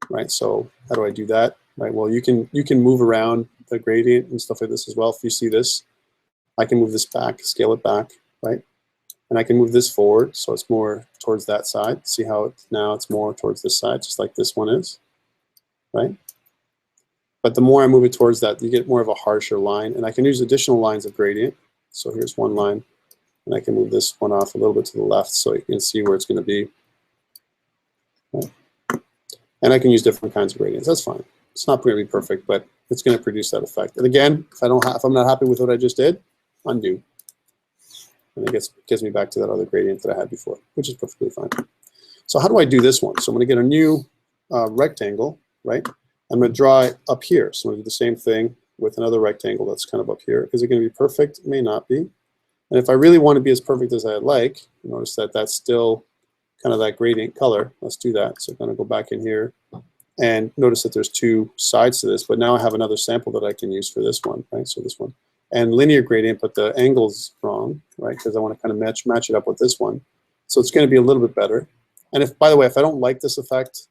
right? So how do I do that? Right, well, you can move around the gradient and stuff like this as well. If you see this, I can move this back, scale it back, right? And I can move this forward so it's more towards that side. See how now it's more towards this side, just like this one is, right? But the more I move it towards that, you get more of a harsher line. And I can use additional lines of gradient. So here's one line, and I can move this one off a little bit to the left so you can see where it's going to be. Right? And I can use different kinds of gradients. That's fine. It's not going to be perfect, but it's going to produce that effect. And again, if I'm not happy with what I just did, undo. And it gets me back to that other gradient that I had before, which is perfectly fine. So how do I do this one? So I'm going to get a new rectangle, right? I'm going to draw it up here. So I'm going to do the same thing with another rectangle that's kind of up here. Is it going to be perfect? It may not be. And if I really want to be as perfect as I'd like, notice that that's still kind of that gradient color. Let's do that. So I'm going to go back in here. And notice that there's two sides to this, but now I have another sample that I can use for this one, right? So this one. And linear gradient, but the angle's wrong, right? Because I want to kind of match it up with this one. So it's going to be a little bit better. And if, by the way, if I don't like this effect,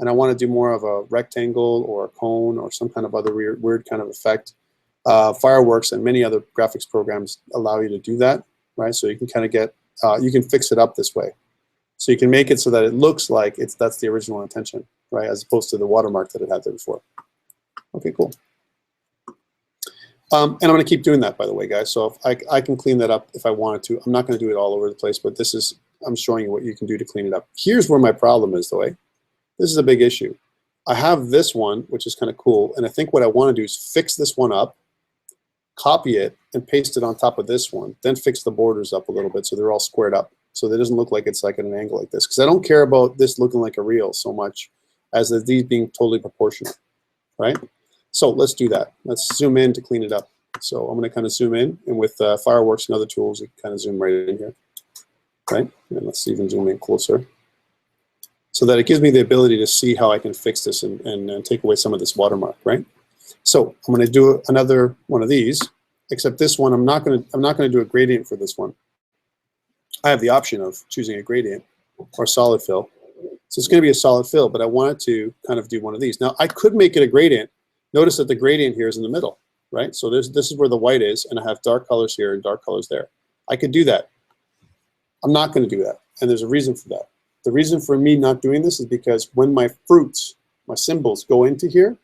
and I want to do more of a rectangle or a cone or some kind of other weird kind of effect, Fireworks and many other graphics programs allow you to do that, right? So you can kind of get, you can fix it up this way. So you can make it so that it looks like that's the original intention, right? As opposed to the watermark that it had there before. Okay, cool. And I'm going to keep doing that, by the way, guys. So if I can clean that up if I wanted to. I'm not going to do it all over the place, but this is, I'm showing you what you can do to clean it up. Here's where my problem is, though. This is a big issue. I have this one, which is kind of cool, and I think what I want to do is fix this one up, copy it, and paste it on top of this one, then fix the borders up a little bit so they're all squared up, so that it doesn't look like it's like at an angle like this. Because I don't care about this looking like a reel so much as these being totally proportional, right? So let's do that. Let's zoom in to clean it up. So I'm going to kind of zoom in, and with Fireworks and other tools, you can kind of zoom right in here, right? And let's even zoom in closer, so that it gives me the ability to see how I can fix this and take away some of this watermark, right? So I'm going to do another one of these, except this one I'm not going to do a gradient for this one. I have the option of choosing a gradient or solid fill. So it's going to be a solid fill, but I wanted to kind of do one of these. Now I could make it a gradient. Notice that the gradient here is in the middle, right? So this is where the white is, and I have dark colors here and dark colors there. I could do that. I'm not going to do that, and there's a reason for that. The reason for me not doing this is because when my fruits, my symbols go into here,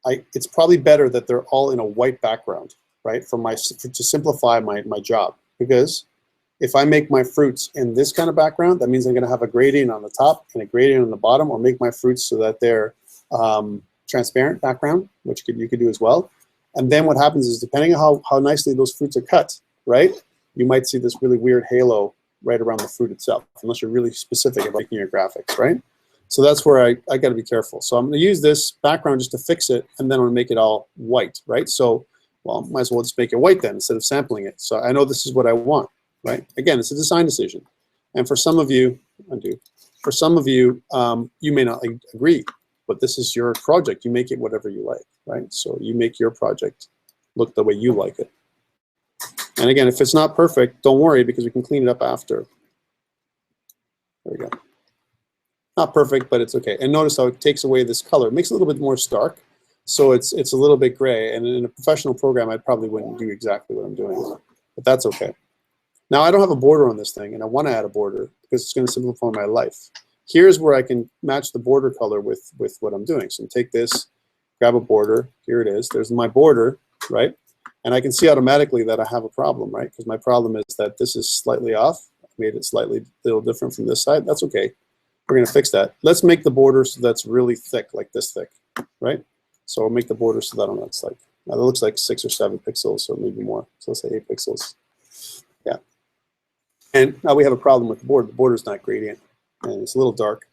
it's probably better that they're all in a white background, right? To simplify my job. Because if I make my fruits in this kind of background, that means I'm going to have a gradient on the top and a gradient on the bottom, or make my fruits so that they're transparent background, which you could do as well. And then what happens is, depending on how nicely those fruits are cut, right, you might see this really weird halo right around the fruit itself, unless you're really specific about making your graphics, right? So that's where I got to be careful. So I'm going to use this background just to fix it, and then I'm going to make it all white, right? So, well, might as well just make it white then instead of sampling it. So I know this is what I want, right? Again, it's a design decision. And for some of you, you may not agree, but this is your project. You make it whatever you like, right? So you make your project look the way you like it. And again, if it's not perfect, don't worry, because we can clean it up after. There we go. Not perfect, but it's okay. And notice how it takes away this color. It makes it a little bit more stark, so it's a little bit gray. And in a professional program, I probably wouldn't do exactly what I'm doing, but that's okay. Now I don't have a border on this thing, and I want to add a border because it's going to simplify my life. Here's where I can match the border color with what I'm doing. So take this, grab a border. Here it is. There's my border, right? And I can see automatically that I have a problem, right? Because my problem is that this is slightly off. I made it slightly a little different from this side. That's okay. We're going to fix that. Let's make the border so that's really thick, like this thick, right? So I'll make the border so that on that's like, now that looks like 6 or 7 pixels, so maybe more. So let's say 8 pixels. Yeah. And now we have a problem with the border. The border's not gradient, and it's a little dark.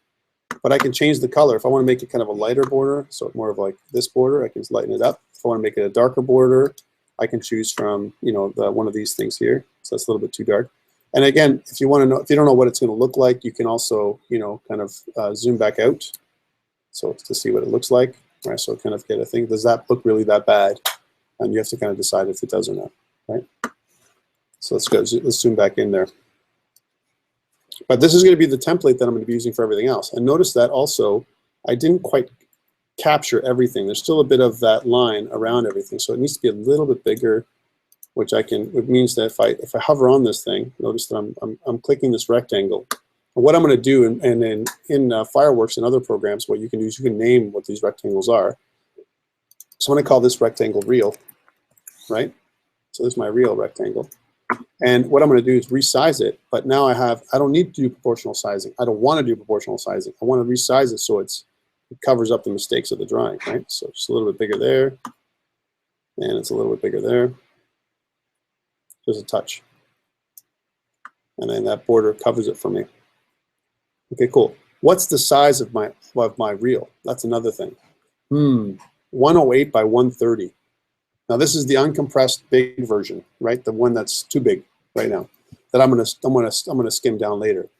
But I can change the color. If I want to make it kind of a lighter border, so more of like this border, I can lighten it up. If I want to make it a darker border, I can choose from, you know, one of these things here. So that's a little bit too dark. And again, if you want to know, if you don't know what it's going to look like, you can also, you know, kind of zoom back out, so to see what it looks like. Right, so kind of get a thing. Does that look really that bad? And you have to kind of decide if it does or not. Right. So let's go. Let's zoom back in there. But this is going to be the template that I'm going to be using for everything else. And notice that also, I didn't quite capture everything. There's still a bit of that line around everything, so it needs to be a little bit bigger. Which I can. It means that if I hover on this thing, notice that I'm clicking this rectangle. And what I'm going to do, in Fireworks and other programs, what you can do is you can name what these rectangles are. So I'm going to call this rectangle real, right? So this is my real rectangle. And what I'm going to do is resize it. But now I don't need to do proportional sizing. I don't want to do proportional sizing. I want to resize it so it covers up the mistakes of the drawing, right? So just a little bit bigger there, and it's a little bit bigger there. Just a touch. And then that border covers it for me. Okay, cool. What's the size of my reel? That's another thing. 108 by 130. Now this is the uncompressed big version, right? The one that's too big right now. That I'm gonna skim down later.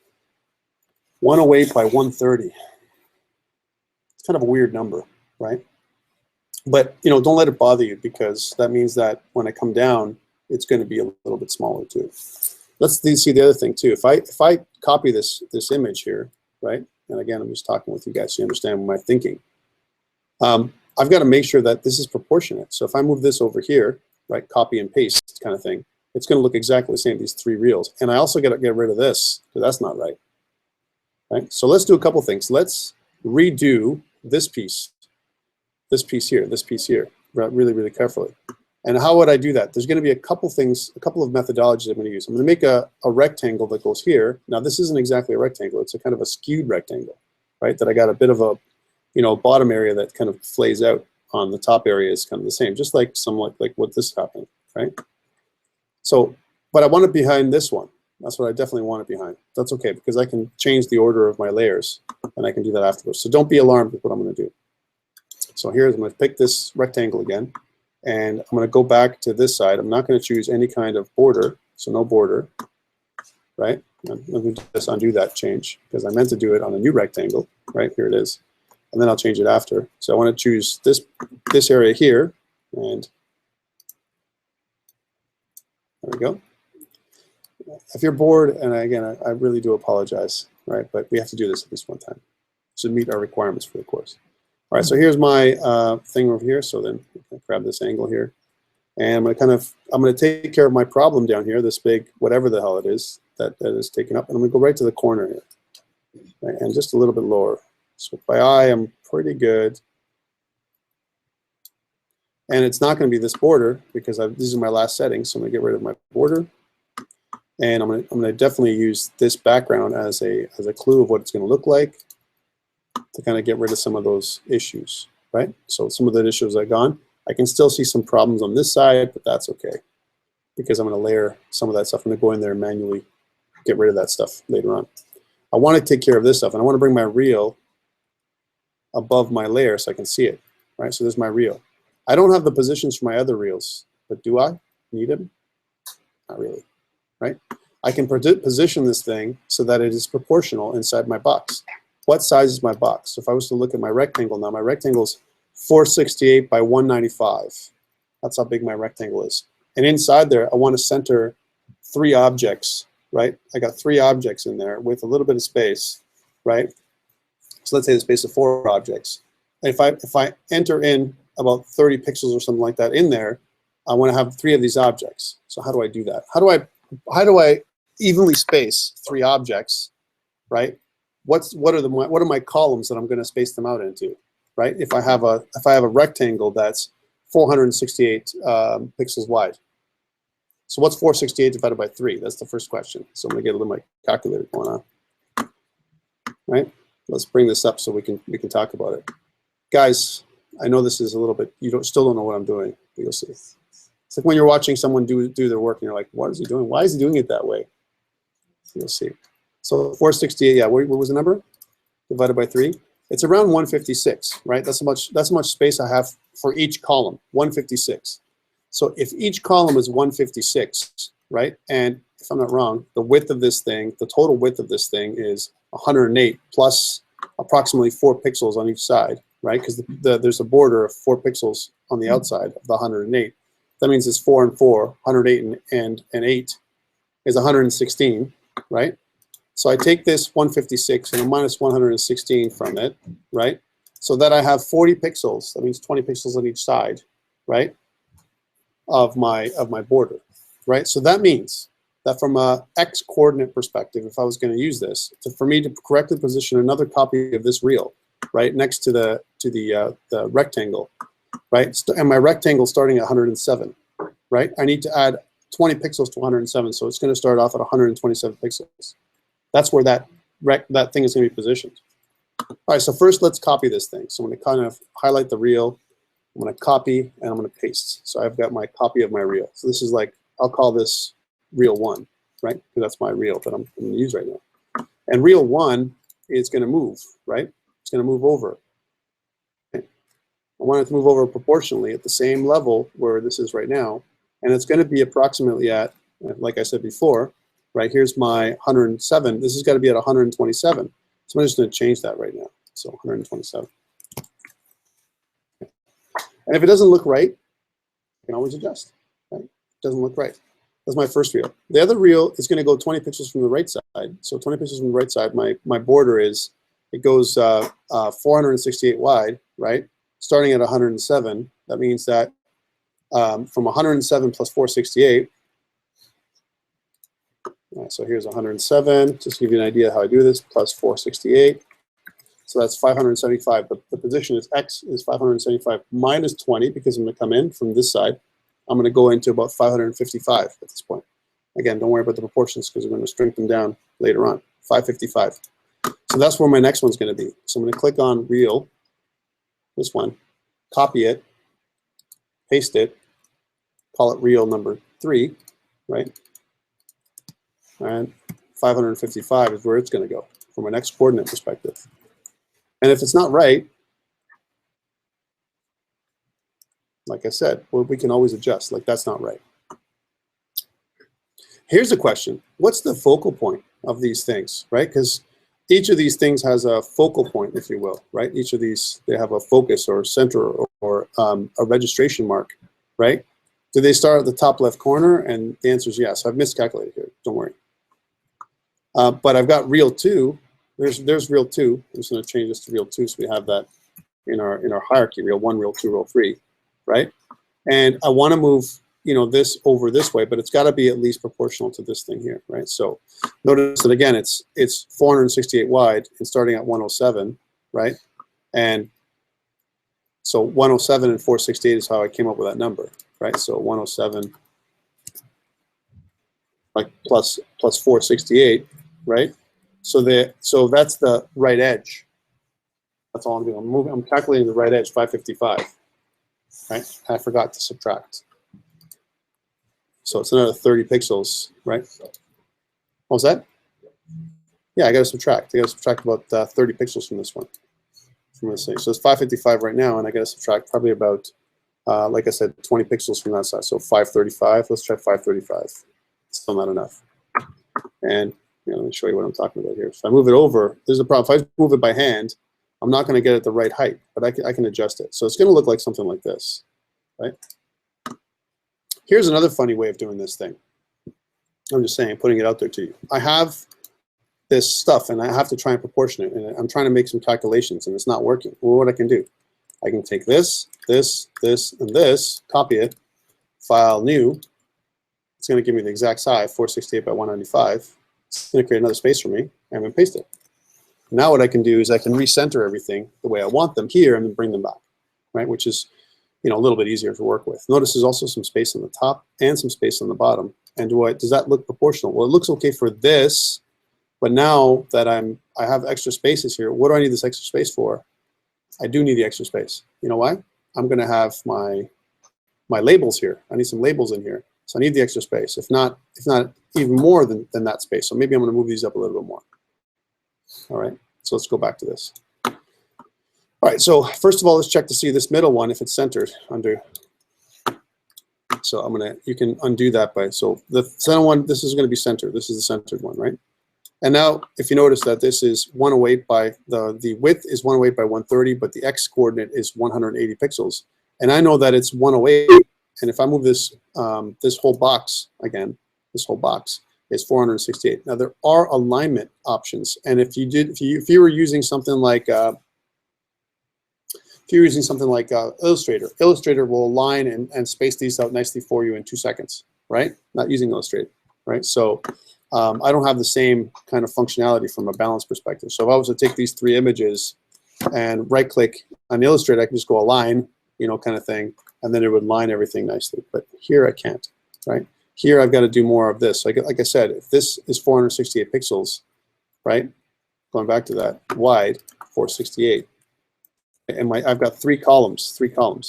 108 by 130. It's kind of a weird number, right? But you know, don't let it bother you, because that means that when I come down, it's going to be a little bit smaller too. Let's see the other thing too. If I copy this image here, right, and again, I'm just talking with you guys so you understand my thinking. I've got to make sure that this is proportionate. So if I move this over here, right, copy and paste kind of thing, it's going to look exactly the same, these three reels. And I also got to get rid of this, because that's not right. Right? So let's do a couple things. Let's redo this piece here, really, really carefully. And how would I do that? There's going to be a couple things, a couple of methodologies I'm going to use. I'm going to make a rectangle that goes here. Now, this isn't exactly a rectangle. It's a kind of a skewed rectangle, right? That I got a bit of a, bottom area that kind of flays out on the top area is kind of the same, just like somewhat like what this happened, right? So, but I want it behind this one. That's what I definitely want it behind. That's okay, because I can change the order of my layers, and I can do that afterwards. So don't be alarmed with what I'm going to do. So here's, I'm going to pick this rectangle again, and I'm going to go back to this side. I'm not going to choose any kind of border, so no border, right? Let me just undo that change, because I meant to do it on a new rectangle, right? Here it is. And then I'll change it after. So I want to choose this area here, and there we go. If you're bored, and again, I really do apologize, right? But we have to do this at least one time to meet our requirements for the course. All right, so here's my thing over here. So then I grab this angle here, and I'm going to take care of my problem down here, this big, whatever the hell it is that is taken up, and I'm going to go right to the corner here, right? And just a little bit lower. So by eye, I'm pretty good. And it's not going to be this border, because these are my last settings. So I'm going to get rid of my border. And I'm going to definitely use this background as a clue of what it's going to look like, to kind of get rid of some of those issues, right? So some of the issues are gone. I can still see some problems on this side, but that's okay, because I'm going to layer some of that stuff. I'm going to go in there and manually get rid of that stuff later on. I want to take care of this stuff, and I want to bring my reel above my layer so I can see it, right? So there's my reel. I don't have the positions for my other reels, but do I need them? Not really, right? I can position this thing so that it is proportional inside my box. What size is my box? So if I was to look at my rectangle now, my rectangle is 468 by 195. That's how big my rectangle is. And inside there, I want to center 3 objects, right? I got 3 objects in there with a little bit of space, right? So let's say the space of 4 objects. And if I enter in about 30 pixels or something like that in there, I want to have 3 of these objects. So how do I do that? How do I evenly space 3 objects, right? What are my columns that I'm going to space them out into, right? If I have a rectangle that's 468 pixels wide. So what's 468 divided by 3? That's the first question. So I'm going to get a little my calculator going on, right? Let's bring this up so we can talk about it. Guys, I know this is a little bit, still don't know what I'm doing. You'll see. It's like when you're watching someone do their work and you're like, what is he doing? Why is he doing it that way? You'll see. So 468, yeah, what was the number? Divided by 3. It's around 156, right? That's how much space I have for each column, 156. So if each column is 156, right? And if I'm not wrong, the width of this thing, the total width of this thing is 108 plus approximately 4 pixels on each side, right? Because there's a border of 4 pixels on the outside of the 108. That means it's 4 and 4, 108 and 8 is 116, right? So I take this 156 and I minus 116 from it, right? So that I have 40 pixels. That means 20 pixels on each side, right? Of my border, right? So that means that from a x coordinate perspective, if I was going to use this, for me to correctly position another copy of this reel, right, next to the rectangle, right, and my rectangle starting at 107, right, I need to add 20 pixels to 107, so it's going to start off at 127 pixels. That's where that thing is going to be positioned. All right, so first let's copy this thing. So I'm going to kind of highlight the reel. I'm going to copy and I'm going to paste. So I've got my copy of my reel. So this is like, I'll call this reel 1, right? Because that's my reel that I'm going to use right now. And reel 1 is going to move, right? It's going to move over. Okay. I want it to move over proportionally at the same level where this is right now. And it's going to be approximately at, like I said before, right, here's my 107. This has got to be at 127. So I'm just going to change that right now. So 127. And if it doesn't look right, I can always adjust. Right? It doesn't look right. That's my first reel. The other reel is going to go 20 pixels from the right side. So 20 pixels from the right side, my border is it goes 468 wide, right? Starting at 107. That means that from 107 plus 468, so here's 107, just to give you an idea how I do this, plus 468. So that's 575. The position is X is 575 minus 20 because I'm going to come in from this side. I'm going to go into about 555 at this point. Again, don't worry about the proportions because we're going to shrink them down later on. 555. So that's where my next one's going to be. So I'm going to click on Real, this one, copy it, paste it, call it Real number 3, right? And 555 is where it's going to go from a next coordinate perspective. And if it's not right, like I said, well, we can always adjust. Like, that's not right. Here's a question. What's the focal point of these things, right? Because each of these things has a focal point, if you will, right? Each of these, they have a focus or center or a registration mark, right? Do they start at the top left corner? And the answer is yes. I've miscalculated here. Don't worry. But I've got real 2. There's real 2. I'm just going to change this to real 2 so we have that in our hierarchy, real 1, real 2, real 3, right? And I want to move, you know, this over this way, but it's got to be at least proportional to this thing here, right? So notice that again, it's 468 wide and starting at 107, right? And so 107 and 468 is how I came up with that number, right? So 107 like plus 468, right? So that's the right edge. That's all I'm doing. I'm calculating the right edge, 555, right? I forgot to subtract. So it's another 30 pixels, right? What was that? Yeah, I got to subtract. I got to subtract about 30 pixels from this one, from this thing. So it's 555 right now, and I got to subtract probably about, like I said, 20 pixels from that side. So 535. Let's try 535. Still not enough. And you know, let me show you what I'm talking about here. If I move it over, there's a problem. If I move it by hand, I'm not going to get it the right height, but I can adjust it. So it's going to look like something like this, right? Here's another funny way of doing this thing. I'm just saying, putting it out there to you. I have this stuff, and I have to try and proportion it, and I'm trying to make some calculations, and it's not working. Well, what I can do, I can take this, this, and this, copy it, file new. It's going to give me the exact size, 468 by 195. It's going to create another space for me, and I'm going to paste it. Now what I can do is I can recenter everything the way I want them here and then bring them back, right? Which is, you know, a little bit easier to work with. Notice there's also some space on the top and some space on the bottom. And does that look proportional? Well, it looks okay for this, but now that I have extra spaces here, what do I need this extra space for? I do need the extra space. You know why? I'm going to have my labels here. I need some labels in here. So I need the extra space, if not even more than that space. So maybe I'm going to move these up a little bit more. All right, so let's go back to this. All right, so first of all, let's check to see this middle one if it's centered under. So you can undo that by, so the center one, this is going to be centered. This is the centered one, right? And now, if you notice that this is 108 by, the width is 108 by 130, but the X coordinate is 180 pixels. And I know that it's 108. And if I move this this whole box again, this whole box is 468. Now there are alignment options, and if you were using something like Illustrator, Illustrator will align and space these out nicely for you in 2 seconds, right? Not using Illustrator, right? So I don't have the same kind of functionality from a balance perspective. So if I was to take these 3 images and right-click on Illustrator, I can just go align, you know, kind of thing, and then it would line everything nicely. But here I can't, right? Here I've got to do more of this. Like I said, if this is 468 pixels, right? Going back to that, wide, 468. And I've got 3 columns,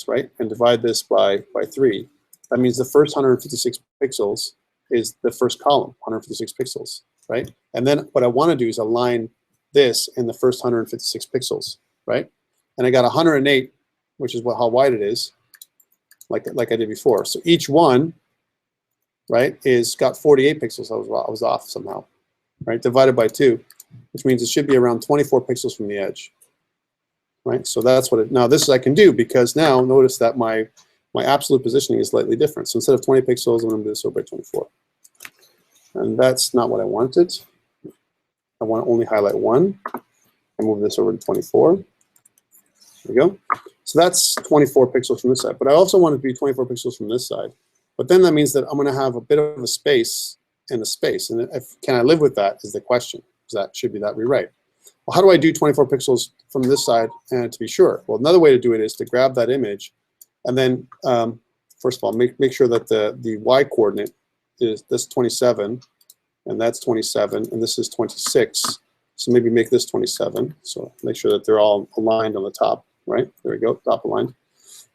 right? And divide this by 3. That means the first 156 pixels is the first column, 156 pixels, right? And then what I want to do is align this in the first 156 pixels, right? And I got 108, which is how wide it is, like I did before. So each one, right, is got 48 pixels. I was off somehow, right? Divided by 2, which means it should be around 24 pixels from the edge, right? So that's what now this I can do because now notice that my absolute positioning is slightly different. So instead of 20 pixels, I'm going to do this over by 24. And that's not what I wanted. I want to only highlight 1. and move this over to 24. There we go. So that's 24 pixels from this side. But I also want it to be 24 pixels from this side. But then that means that I'm going to have a bit of a space in the space. And can I live with that is the question. That should be that rewrite. Well, how do I do 24 pixels from this side and to be sure? Well, another way to do it is to grab that image and then, first of all, make sure that the y coordinate is this 27 and that's 27 and this is 26. So maybe make this 27. So make sure that they're all aligned on the top, right? There we go, top aligned.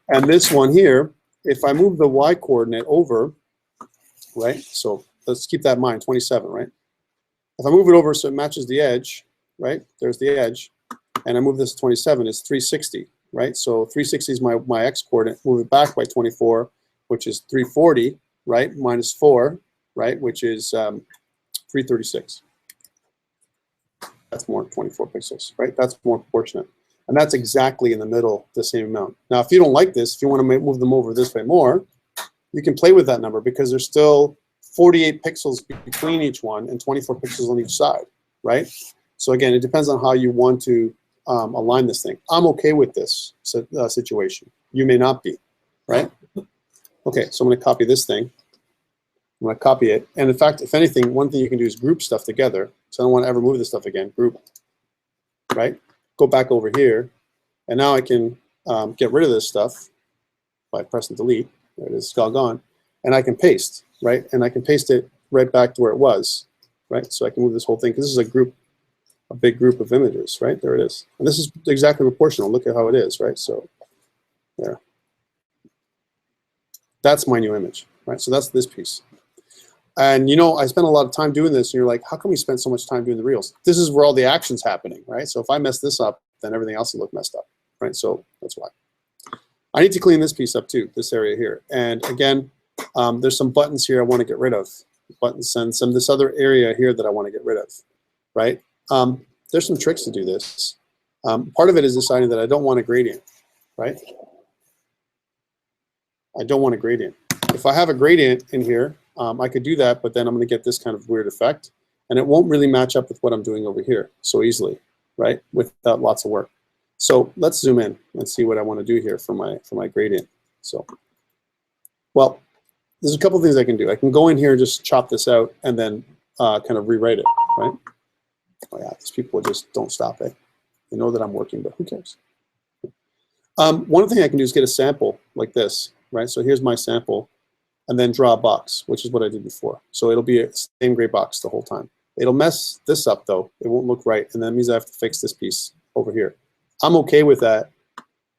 And this one here, if I move the y coordinate over, right? So let's keep that in mind, 27, right? If I move it over so it matches the edge, right? There's the edge. And I move this to 27, it's 360, right? So 360 is my x coordinate. Move it back by 24, which is 340, right? Minus 4, right? Which is 336. That's more 24 pixels, right? That's more proportionate. And that's exactly in the middle, the same amount. Now, if you don't like this, if you want to move them over this way more, you can play with that number because there's still 48 pixels between each one and 24 pixels on each side, right? So again, it depends on how you want to align this thing. I'm okay with this situation. You may not be, right? Okay, so I'm going to copy this thing. I'm going to copy it. And in fact, if anything, one thing you can do is group stuff together. So I don't want to ever move this stuff again. Group, right? Go back over here. And now I can get rid of this stuff by pressing delete. There it is, it's all gone. And I can paste, right? And I can paste it right back to where it was, right? So I can move this whole thing, because this is a big group of images, right? There it is. And this is exactly proportional. Look at how it is, right? So there. That's my new image, right? So that's this piece. And you know, I spent a lot of time doing this, and you're like, how come we spend so much time doing the reels? This is where all the action's happening, right? So if I mess this up, then everything else will look messed up, right? So that's why. I need to clean this piece up too, this area here. And again, there's some buttons here I want to get rid of. Buttons and this other area here that I want to get rid of, right? There's some tricks to do this. Part of it is deciding that I don't want a gradient, right? I don't want a gradient. If I have a gradient in here, I could do that, but then I'm going to get this kind of weird effect, and it won't really match up with what I'm doing over here so easily, right? Without lots of work. So let's zoom in and see what I want to do here for my gradient. So, well, there's a couple things I can do. I can go in here and just chop this out and then kind of rewrite it, right? Oh yeah, these people just don't stop it. They know that I'm working, but who cares? One thing I can do is get a sample like this, right? So here's my sample, and then draw a box, which is what I did before. So it'll be a same gray box the whole time. It'll mess this up though. It won't look right, and that means I have to fix this piece over here. I'm okay with that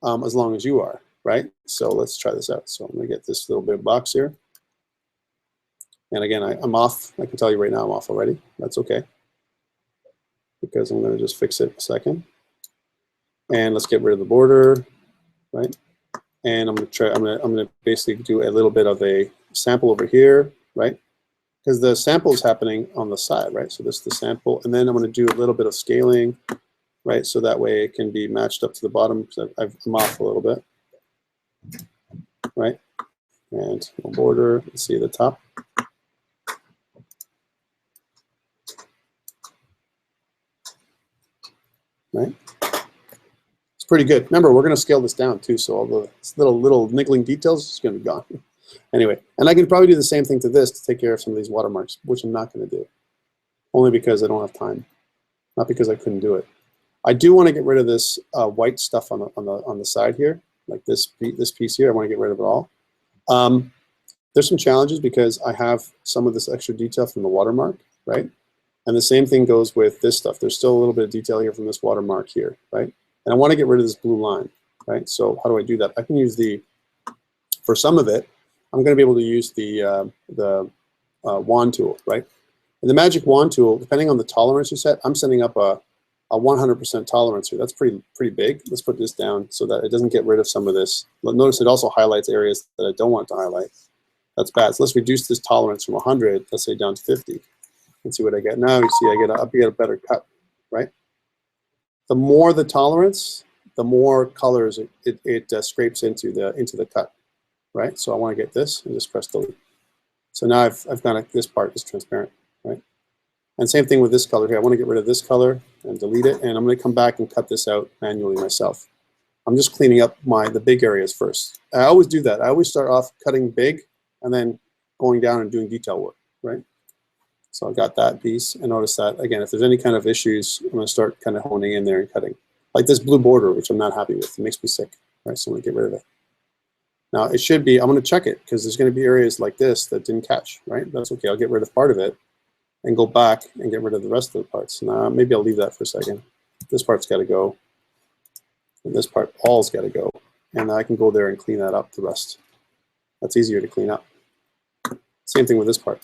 as long as you are, right? So let's try this out. So I'm gonna get this little bit of box here. And again, I'm off. I can tell you right now I'm off already. That's okay, because I'm gonna just fix it in a second. And let's get rid of the border, right? And I'm gonna basically do a little bit of a sample over here, right? Because the sample is happening on the side, right? So this is the sample, and then I'm gonna do a little bit of scaling, right? So that way it can be matched up to the bottom, because I'm off a little bit, right? And one border, let's see the top. Right? It's pretty good. Remember, we're going to scale this down too, so all the little niggling details is going to be gone. Anyway, and I can probably do the same thing to this to take care of some of these watermarks, which I'm not going to do, only because I don't have time, not because I couldn't do it. I do want to get rid of this white stuff on the side here, like this piece here. I want to get rid of it all. There's some challenges because I have some of this extra detail from the watermark, right? And the same thing goes with this stuff. There's still a little bit of detail here from this watermark here, right? And I want to get rid of this blue line, right? So how do I do that? I can use for some of it, I'm going to be able to use the wand tool, right? And the magic wand tool, depending on the tolerance you set, I'm setting up a 100% tolerance here. That's pretty big. Let's put this down so that it doesn't get rid of some of this. Notice it also highlights areas that I don't want to highlight. That's bad. So let's reduce this tolerance from 100, let's say down to 50. And see what I get. Now you see I get a better cut, right? The more the tolerance, the more colors it scrapes into the cut, right? So I want to get this and just press delete. So now I've got this part is transparent, right? And same thing with this color here. I want to get rid of this color and delete it, and I'm going to come back and cut this out manually myself. I'm just cleaning up the big areas first. I always do that. I always start off cutting big and then going down and doing detail work, right? So I got that piece, and notice that, again, if there's any kind of issues, I'm going to start kind of honing in there and cutting. Like this blue border, which I'm not happy with. It makes me sick, right? So I'm going to get rid of it. Now, it should be, I'm going to check it, because there's going to be areas like this that didn't catch, right? That's okay. I'll get rid of part of it and go back and get rid of the rest of the parts. Now, maybe I'll leave that for a second. This part's got to go, and this part all's got to go. And I can go there and clean that up, the rest. That's easier to clean up. Same thing with this part.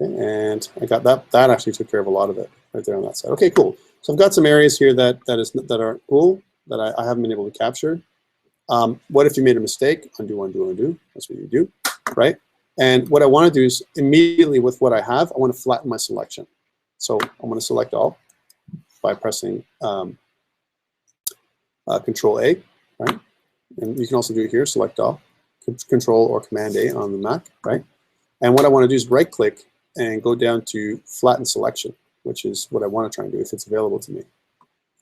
Okay, and I got that. That actually took care of a lot of it right there on that side. Okay, cool. So I've got some areas here that aren't cool, that I haven't been able to capture. What if you made a mistake? Undo, undo, undo. That's what you do, right? And what I want to do is immediately with what I have, I want to flatten my selection. So I'm going to select all by pressing Control A, right? And you can also do it here, select all, Control or Command A on the Mac, right? And what I want to do is right click and go down to flatten selection, which is what I want to try and do if it's available to me.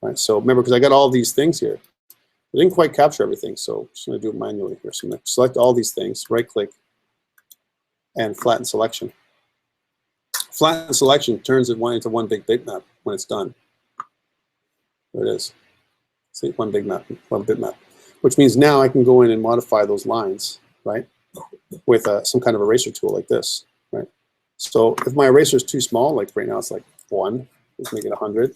All right, so remember, because I got all these things here, I didn't quite capture everything, so I'm just going to do it manually here. So I'm going to select all these things, right click, and flatten selection. Flatten selection turns it into one big bitmap when it's done. There it is. See, one bitmap, which means now I can go in and modify those lines, right, with some kind of eraser tool like this, right? So if my eraser is too small, like right now it's like 1, let's make it 100.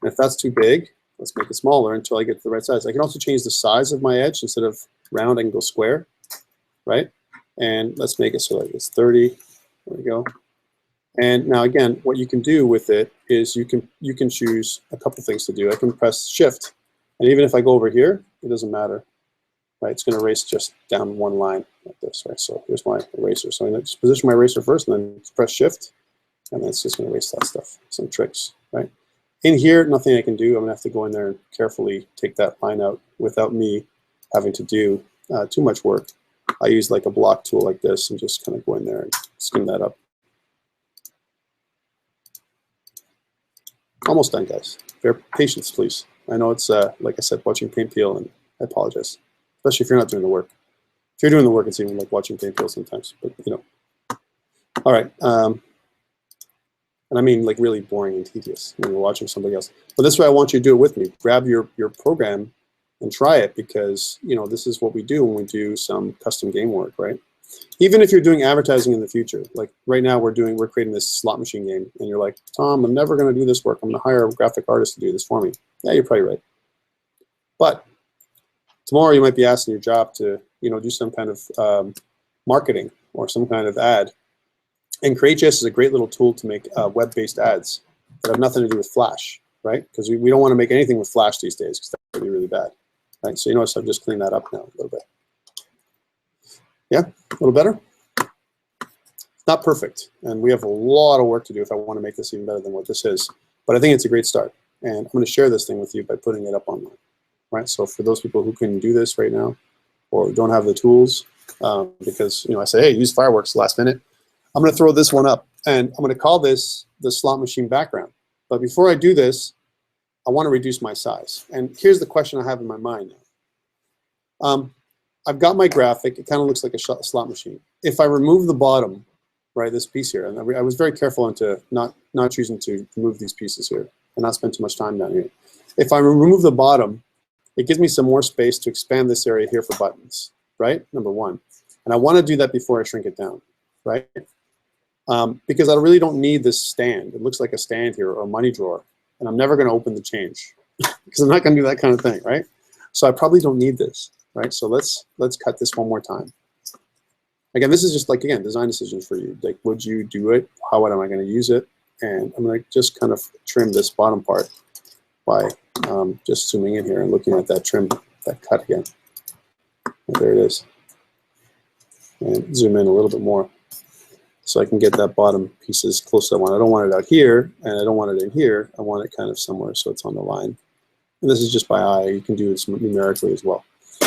And if that's too big, let's make it smaller until I get to the right size. I can also change the size of my edge. Instead of round, I can go square, right? And let's make it so that it's 30. There we go. And now again, what you can do with it is you can choose a couple things to do. I can press Shift, and even if I go over here, it doesn't matter, right? It's going to erase just down one line like this, right? So here's my eraser. So I'm going to just position my eraser first, and then press Shift, and then it's just going to erase that stuff. Some tricks, right? In here, nothing I can do. I'm going to have to go in there and carefully take that line out without me having to do too much work. I use like a block tool like this and just kind of go in there and skim that up. Almost done, guys. Bear patience, please. I know it's, like I said, watching paint peel, and I apologize, especially if you're not doing the work. If you're doing the work, it's even like watching paint peel sometimes, but you know. All right. And I mean like really boring and tedious when you're watching somebody else. But this way I want you to do it with me. Grab your program and try it, because you know this is what we do when we do some custom game work, right? Even if you're doing advertising in the future, like right now we're creating this slot machine game, and you're like, Tom, I'm never going to do this work. I'm going to hire a graphic artist to do this for me. Yeah, you're probably right. But tomorrow you might be asked in your job to, you know, do some kind of marketing or some kind of ad. And CreateJS is a great little tool to make web-based ads that have nothing to do with Flash, right? Because we don't want to make anything with Flash these days, because that would be really bad, right? So you notice I've just cleaned that up now a little bit. Yeah, a little better? It's not perfect, and we have a lot of work to do if I want to make this even better than what this is. But I think it's a great start, and I'm going to share this thing with you by putting it up online, right? So for those people who can do this right now or don't have the tools, because you know I say, hey, use Fireworks last minute, I'm going to throw this one up, and I'm going to call this the slot machine background. But before I do this, I want to reduce my size. And here's the question I have in my mind now. I've got my graphic. It kind of looks like a slot machine. If I remove the bottom, right, this piece here, and I was very careful into not choosing to remove these pieces here and not spend too much time down here. If I remove the bottom, it gives me some more space to expand this area here for buttons, right? Number one. And I want to do that before I shrink it down, right? Because I really don't need this stand. It looks like a stand here or a money drawer, and I'm never going to open the change because I'm not going to do that kind of thing, right? So I probably don't need this, right? So let's cut this one more time. Again, this is just like, again, design decisions for you. Like, would you do it? How am I going to use it? And I'm going to just kind of trim this bottom part by just zooming in here and looking at that trim, that cut again. And there it is. And zoom in a little bit more, so I can get that bottom piece as close as I want. I don't want it out here, and I don't want it in here. I want it kind of somewhere so it's on the line. And this is just by eye. You can do this numerically as well.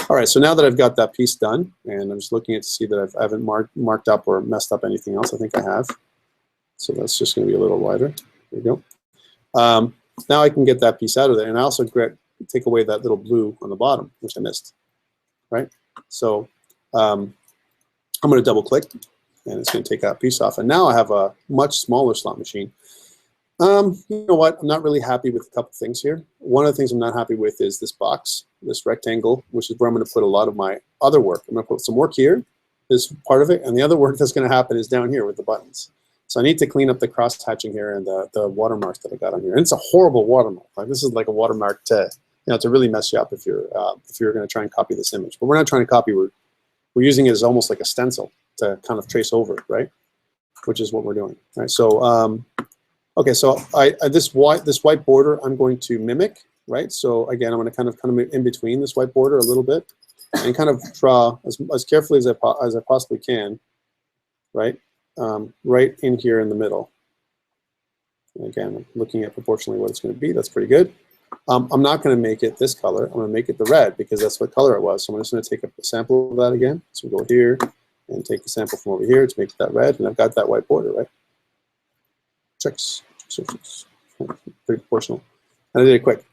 All right, so now that I've got that piece done, and I'm just looking at to see that I haven't marked up or messed up anything else. I think I have. So that's just going to be a little wider. There you go. Now I can get that piece out of there, and I also take away that little blue on the bottom, which I missed, right? So I'm going to double click, and it's going to take that piece off. And now I have a much smaller slot machine. You know what? I'm not really happy with a couple things here. One of the things I'm not happy with is this box, this rectangle, which is where I'm going to put a lot of my other work. I'm going to put some work here, this part of it, and the other work that's going to happen is down here with the buttons. So I need to clean up the cross hatching here and the watermarks that I got on here. And it's a horrible watermark. Like, this is like a watermark to really mess you up if you're going to try and copy this image. But we're not trying to copy. We're using it as almost like a stencil to kind of trace over, right? Which is what we're doing, right? So okay, so this white border I'm going to mimic, right? So again, I'm going to kind of come in between this white border a little bit and kind of draw as carefully as I possibly can, right? Right in here in the middle. And again, I'm looking at proportionally what it's going to be. That's pretty good. I'm not going to make it this color. I'm going to make it the red because that's what color it was. So I'm just going to take a sample of that again. So we'll go here and take a sample from over here to make that red, and I've got that white border, right? Checks. Pretty proportional. And I did it quick.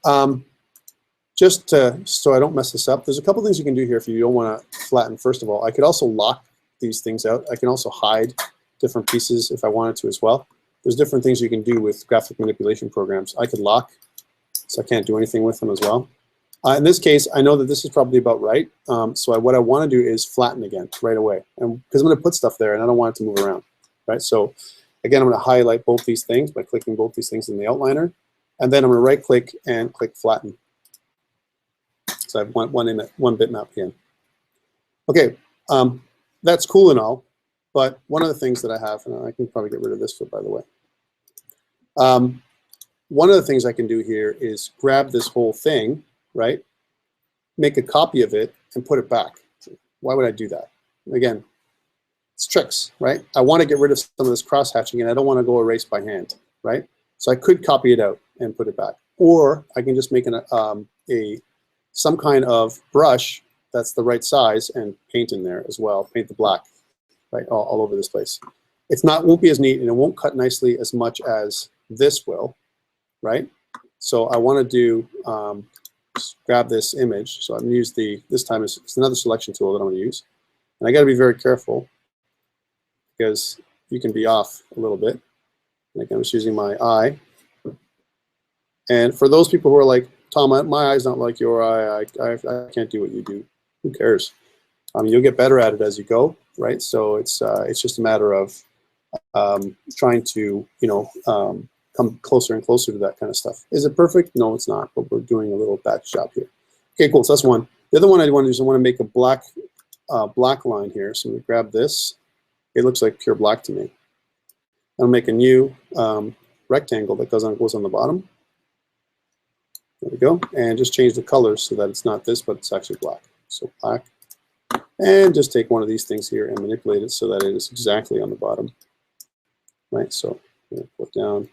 Just so I don't mess this up, there's a couple things you can do here if you don't want to flatten. First of all, I could also lock these things out. I can also hide different pieces if I wanted to as well. There's different things you can do with graphic manipulation programs. I could lock, so I can't do anything with them as well. In this case, I know that this is probably about right. So what I want to do is flatten again right away, and because I'm going to put stuff there and I don't want it to move around, right? So again, I'm going to highlight both these things by clicking both these things in the outliner, and then I'm going to right-click and click flatten. So I have one bitmap again. Okay, that's cool and all, but one of the things that I have, and I can probably get rid of this foot, by the way. One of the things I can do here is grab this whole thing, right? Make a copy of it and put it back. Why would I do that? Again, it's tricks, right? I want to get rid of some of this cross-hatching, and I don't want to go erase by hand, right? So I could copy it out and put it back. Or I can just make some kind of brush that's the right size and paint in there as well, paint the black, right, all over this place. Won't be as neat, and it won't cut nicely as much as this will, right? So I want to do, just grab this image. So I'm going to use this time it's another selection tool that I'm going to use. And I got to be very careful because you can be off a little bit. Like, I'm just using my eye. And for those people who are like, Tom, my eye's not like your eye. I can't do what you do. Who cares? You'll get better at it as you go, right? So it's just a matter of trying to come closer and closer to that kind of stuff. Is it perfect? No, it's not. But we're doing a little batch job here. Okay, cool. So that's one. The other one I want to do is I want to make a black line here. So we grab this. It looks like pure black to me. I'll make a new rectangle that goes on the bottom. There we go. And just change the colors so that it's not this, but it's actually black. So black. And just take one of these things here and manipulate it so that it is exactly on the bottom. Right, so put down.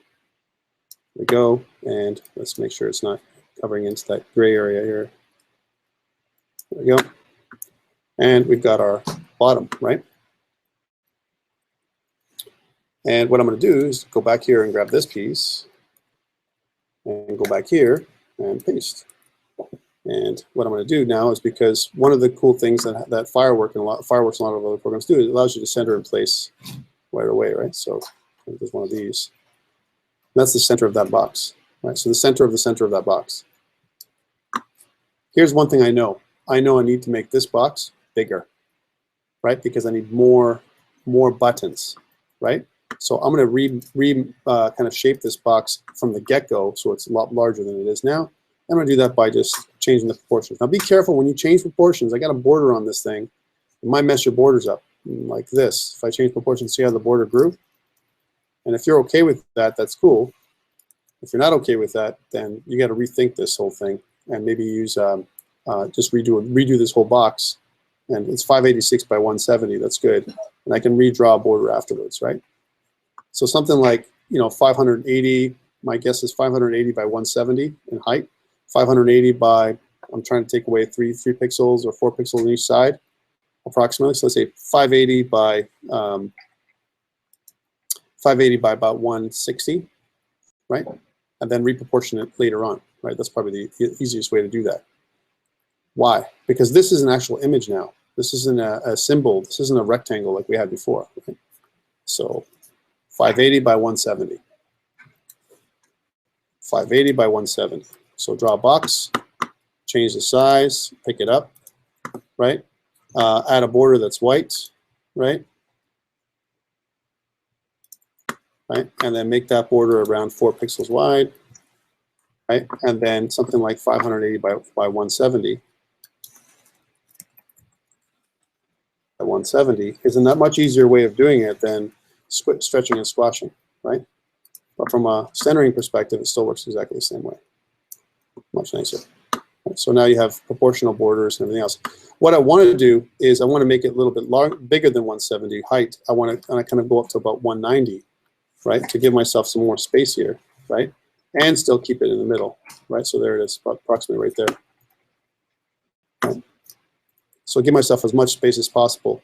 There we go. And let's make sure it's not covering into that gray area here. There we go. And we've got our bottom, right? And what I'm going to do is go back here and grab this piece and go back here and paste. And what I'm going to do now is, because one of the cool things that Fireworks and a lot of other programs do, it allows you to center in place right away, right? So there's one of these. And that's the center of that box, right? So the center of that box. Here's one thing I know. I know I need to make this box bigger, right? Because I need more buttons, right? So I'm going to kind of shape this box from the get-go so it's a lot larger than it is now. I'm going to do that by just changing the proportions. Now be careful when you change proportions. I got a border on this thing. It might mess your borders up like this. If I change proportions, see how the border grew? And if you're okay with that, that's cool. If you're not okay with that, then you got to rethink this whole thing and maybe use just redo this whole box. And it's 586 by 170. That's good. And I can redraw a border afterwards, right? So something like 580. My guess is 580 by 170 in height. 580 by, I'm trying to take away 3 pixels or 4 pixels on each side, approximately. So let's say 580 by 580 by about 160, right? And then reproportion it later on, right? That's probably the easiest way to do that. Why? Because this is an actual image now. This isn't a symbol. This isn't a rectangle like we had before, right? So 580 by 170. 580 by 170. So draw a box, change the size, pick it up, right? Add a border that's white, right? Right? And then make that border around 4 pixels wide, right? And then something like 580 by 170. 170 isn't that much easier way of doing it than stretching and squashing, right? But from a centering perspective, it still works exactly the same way. Much nicer. So now you have proportional borders and everything else. What I want to do is I want to make it a little bit bigger than 170 height. I want to kind of go up to about 190, right? To give myself some more space here, right? And still keep it in the middle, right? So there it is, approximately right there. Right? So give myself as much space as possible,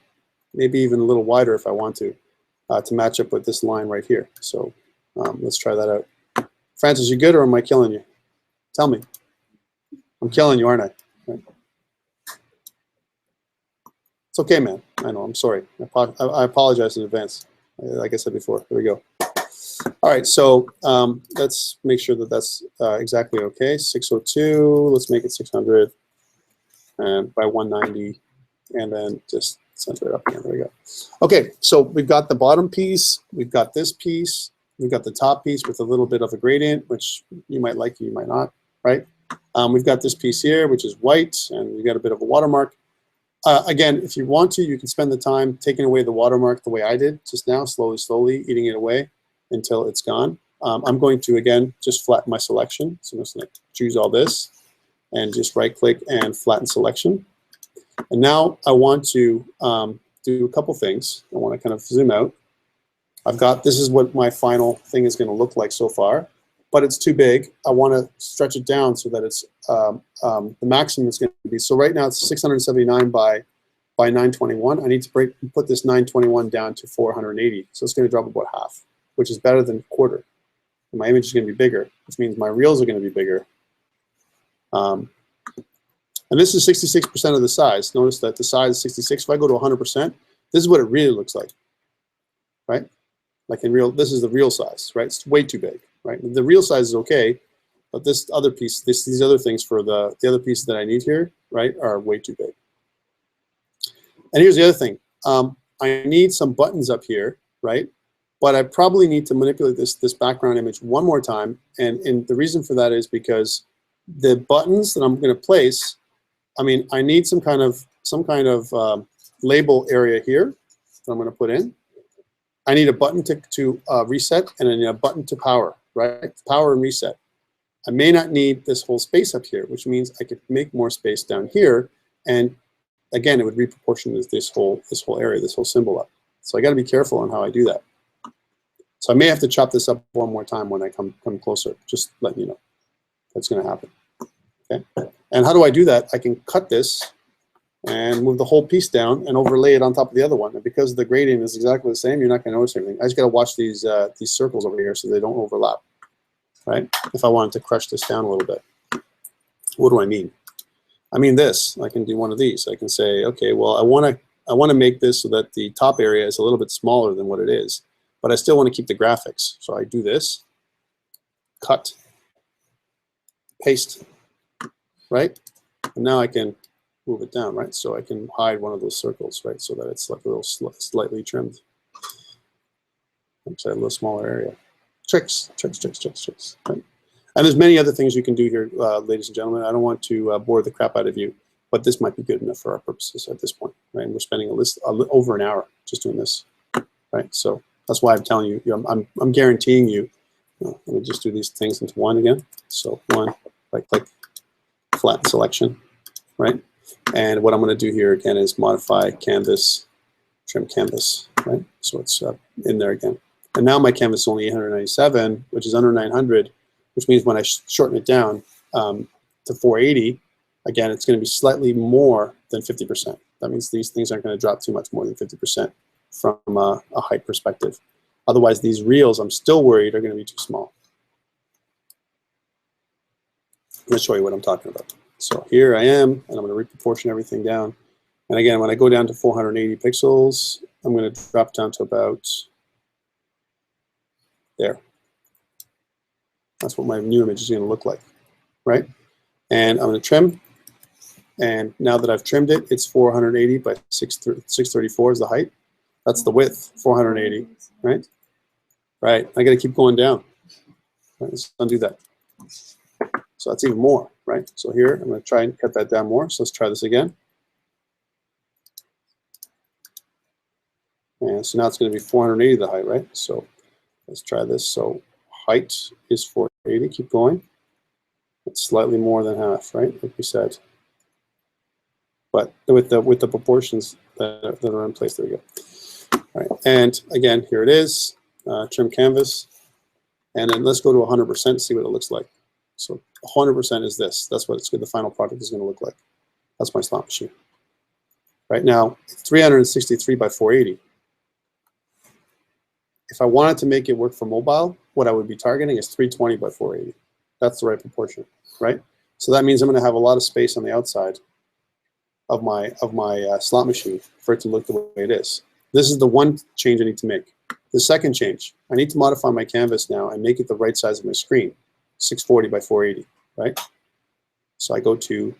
maybe even a little wider if I want to match up with this line right here. So let's try that out. Francis, you good or am I killing you? Tell me. I'm killing you, aren't I? Right. It's okay, man. I know, I'm sorry. I apologize in advance. Like I said before, here we go. All right, so let's make sure that that's exactly okay. 602, let's make it 600 and by 190, and then just center it up again. There we go. Okay, so we've got the bottom piece, we've got this piece, we've got the top piece with a little bit of a gradient, which you might like, you might not, right? We've got this piece here, which is white, and we've got a bit of a watermark. Again, if you want to, you can spend the time taking away the watermark the way I did just now, slowly, eating it away until it's gone. I'm going to, again, just flatten my selection. So I'm just going to choose all this and just right-click and flatten selection. And now I want to do a couple things. I want to kind of zoom out. I've got, this is what my final thing is going to look like so far, but it's too big. I want to stretch it down so that it's, the maximum is going to be, so right now it's 679 by 921. I need to put this 921 down to 480. So it's going to drop about half, which is better than a quarter. And my image is going to be bigger, which means my reels are going to be bigger. And this is 66% of the size. Notice that the size is 66. If I go to 100%, this is what it really looks like, right? Like in real, this is the real size, right? It's way too big, right? The real size is okay, but this other piece, these other things for the other pieces that I need here, right, are way too big. And here's the other thing. I need some buttons up here, right? But I probably need to manipulate this background image one more time. And the reason for that is because the buttons that I'm going to place, I mean, I need some kind of label area here that I'm going to put in. I need a button to reset, and I need a button to power, right? Power and reset. I may not need this whole space up here, which means I could make more space down here, and again, it would reproportion this whole area, this whole symbol up. So I got to be careful on how I do that. So I may have to chop this up one more time when I come closer. Just letting you know that's going to happen. Okay. And how do I do that? I can cut this and move the whole piece down and overlay it on top of the other one. And because the gradient is exactly the same, you're not going to notice anything. I just got to watch these circles over here so they don't overlap, right? If I wanted to crush this down a little bit. What do I mean? I mean this. I can do one of these. I can say, okay, well, I want to make this so that the top area is a little bit smaller than what it is, but I still want to keep the graphics. So I do this, cut, paste, right? And now I can move it down, right? So I can hide one of those circles, right? So that it's like a little slightly trimmed. Looks like a little smaller area. Tricks, right? And there's many other things you can do here, ladies and gentlemen. I don't want to bore the crap out of you, but this might be good enough for our purposes at this point, right? And we're spending over an hour just doing this, right? So that's why I'm telling you, I'm guaranteeing you. Let me just do these things into one again. So one, right-click, flatten selection, right? And what I'm going to do here again is modify canvas, trim canvas, right? So it's in there again. And now my canvas is only 897, which is under 900, which means when I shorten it down to 480, again, it's going to be slightly more than 50%. That means these things aren't going to drop too much more than 50% from a height perspective. Otherwise, these reels, I'm still worried, are going to be too small. Let's show you what I'm talking about. So here I am, and I'm going to reproportion everything down. And again, when I go down to 480 pixels, I'm going to drop down to about there. That's what my new image is going to look like, right? And I'm going to trim. And now that I've trimmed it, it's 480 by 634 is the height. That's the width, 480, right? Right, I got to keep going down. Right, let's undo that. So that's even more, right? So here, I'm going to try and cut that down more. So let's try this again. And so now it's going to be 480 the height, right? So let's try this. So height is 480. Keep going. It's slightly more than half, right? Like we said. But with the proportions that are in place, there we go. All right, and again, here it is. Trim canvas, and then let's go to 100%. See what it looks like. So 100% is this. That's what the final product is going to look like. That's my slot machine. Right now, it's 363 by 480. If I wanted to make it work for mobile, what I would be targeting is 320 by 480. That's the right proportion, right? So that means I'm going to have a lot of space on the outside of my slot machine for it to look the way it is. This is the one change I need to make. The second change, I need to modify my canvas now and make it the right size of my screen, 640 by 480, right? So I go to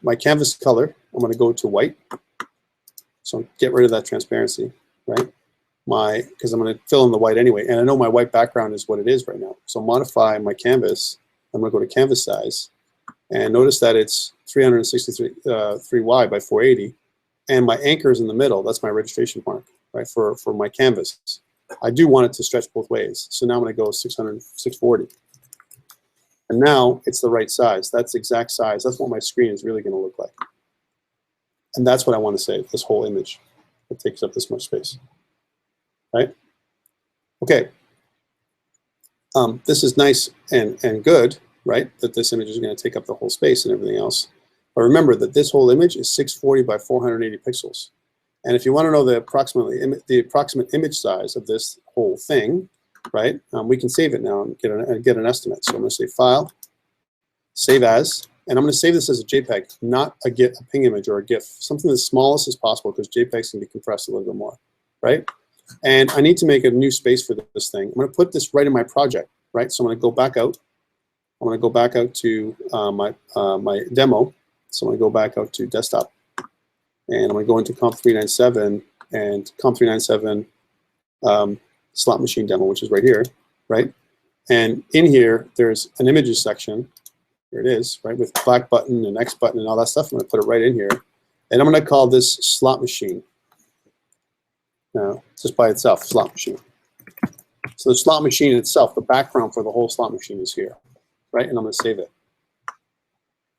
my canvas color. I'm going to go to white. So get rid of that transparency, right? Because I'm going to fill in the white anyway, and I know my white background is what it is right now. So modify my canvas. I'm going to go to canvas size, and notice that it's 363 by 480, and my anchor is in the middle. That's my registration mark, right, for my canvas. I do want it to stretch both ways, so now I'm going to go 640. And now it's the right size. That's the exact size. That's what my screen is really going to look like. And that's what I want to save, this whole image. It takes up this much space, right? Okay. This is nice and good, right, that this image is going to take up the whole space and everything else. But remember that this whole image is 640 by 480 pixels. And if you want to know the approximate image size of this whole thing, right, we can save it now and get an estimate. So I'm going to say File, Save As, and I'm going to save this as a JPEG, not a ping image or a GIF, something as small as possible, because JPEGs can be compressed a little bit more, right? And I need to make a new space for this thing. I'm going to put this right in my project, right? So I'm going to go back out. I'm going to go back out to my demo. So I'm going to go back out to desktop, and I'm going to go into COMP397 and COMP397 slot machine demo, which is right here, right? And in here, there's an images section. Here it is, right, with black button and X button and all that stuff. I'm going to put it right in here, and I'm going to call this slot machine. Now, just by itself, slot machine. So the slot machine itself, the background for the whole slot machine is here, right? And I'm going to save it,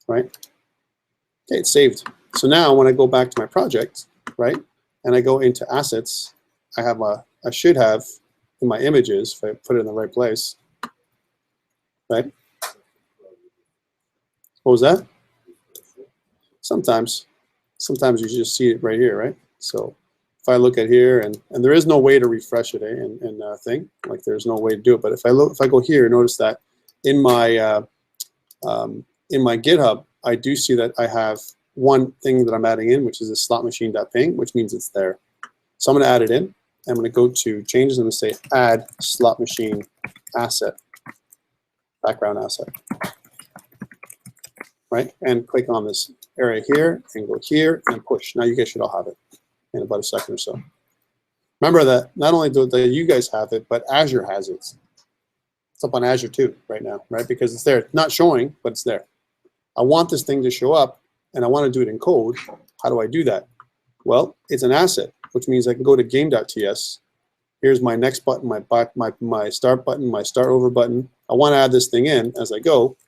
right? Okay, it's saved. So now when I go back to my project, right, and I go into assets, I should have in my images, if I put it in the right place, right? What was that? Sometimes you just see it right here, right? So if I look at here, and there is no way to refresh it in thing, like there's no way to do it. But if I go here, notice that in my GitHub, I do see that I have one thing that I'm adding in, which is a slot machine.ping, which means it's there. So I'm going to add it in. I'm going to go to changes. I'm going to say add slot machine asset, background asset, right? And click on this area here and go here and push. Now you guys should all have it in about a second or so. Remember that not only do you guys have it, but Azure has it. It's up on Azure too right now, right? Because it's there. It's not showing, but it's there. I want this thing to show up, and I want to do it in code. How do I do that? Well, it's an asset, which means I can go to game.ts. Here's my next button, my start button, my start over button. I want to add this thing in as I go,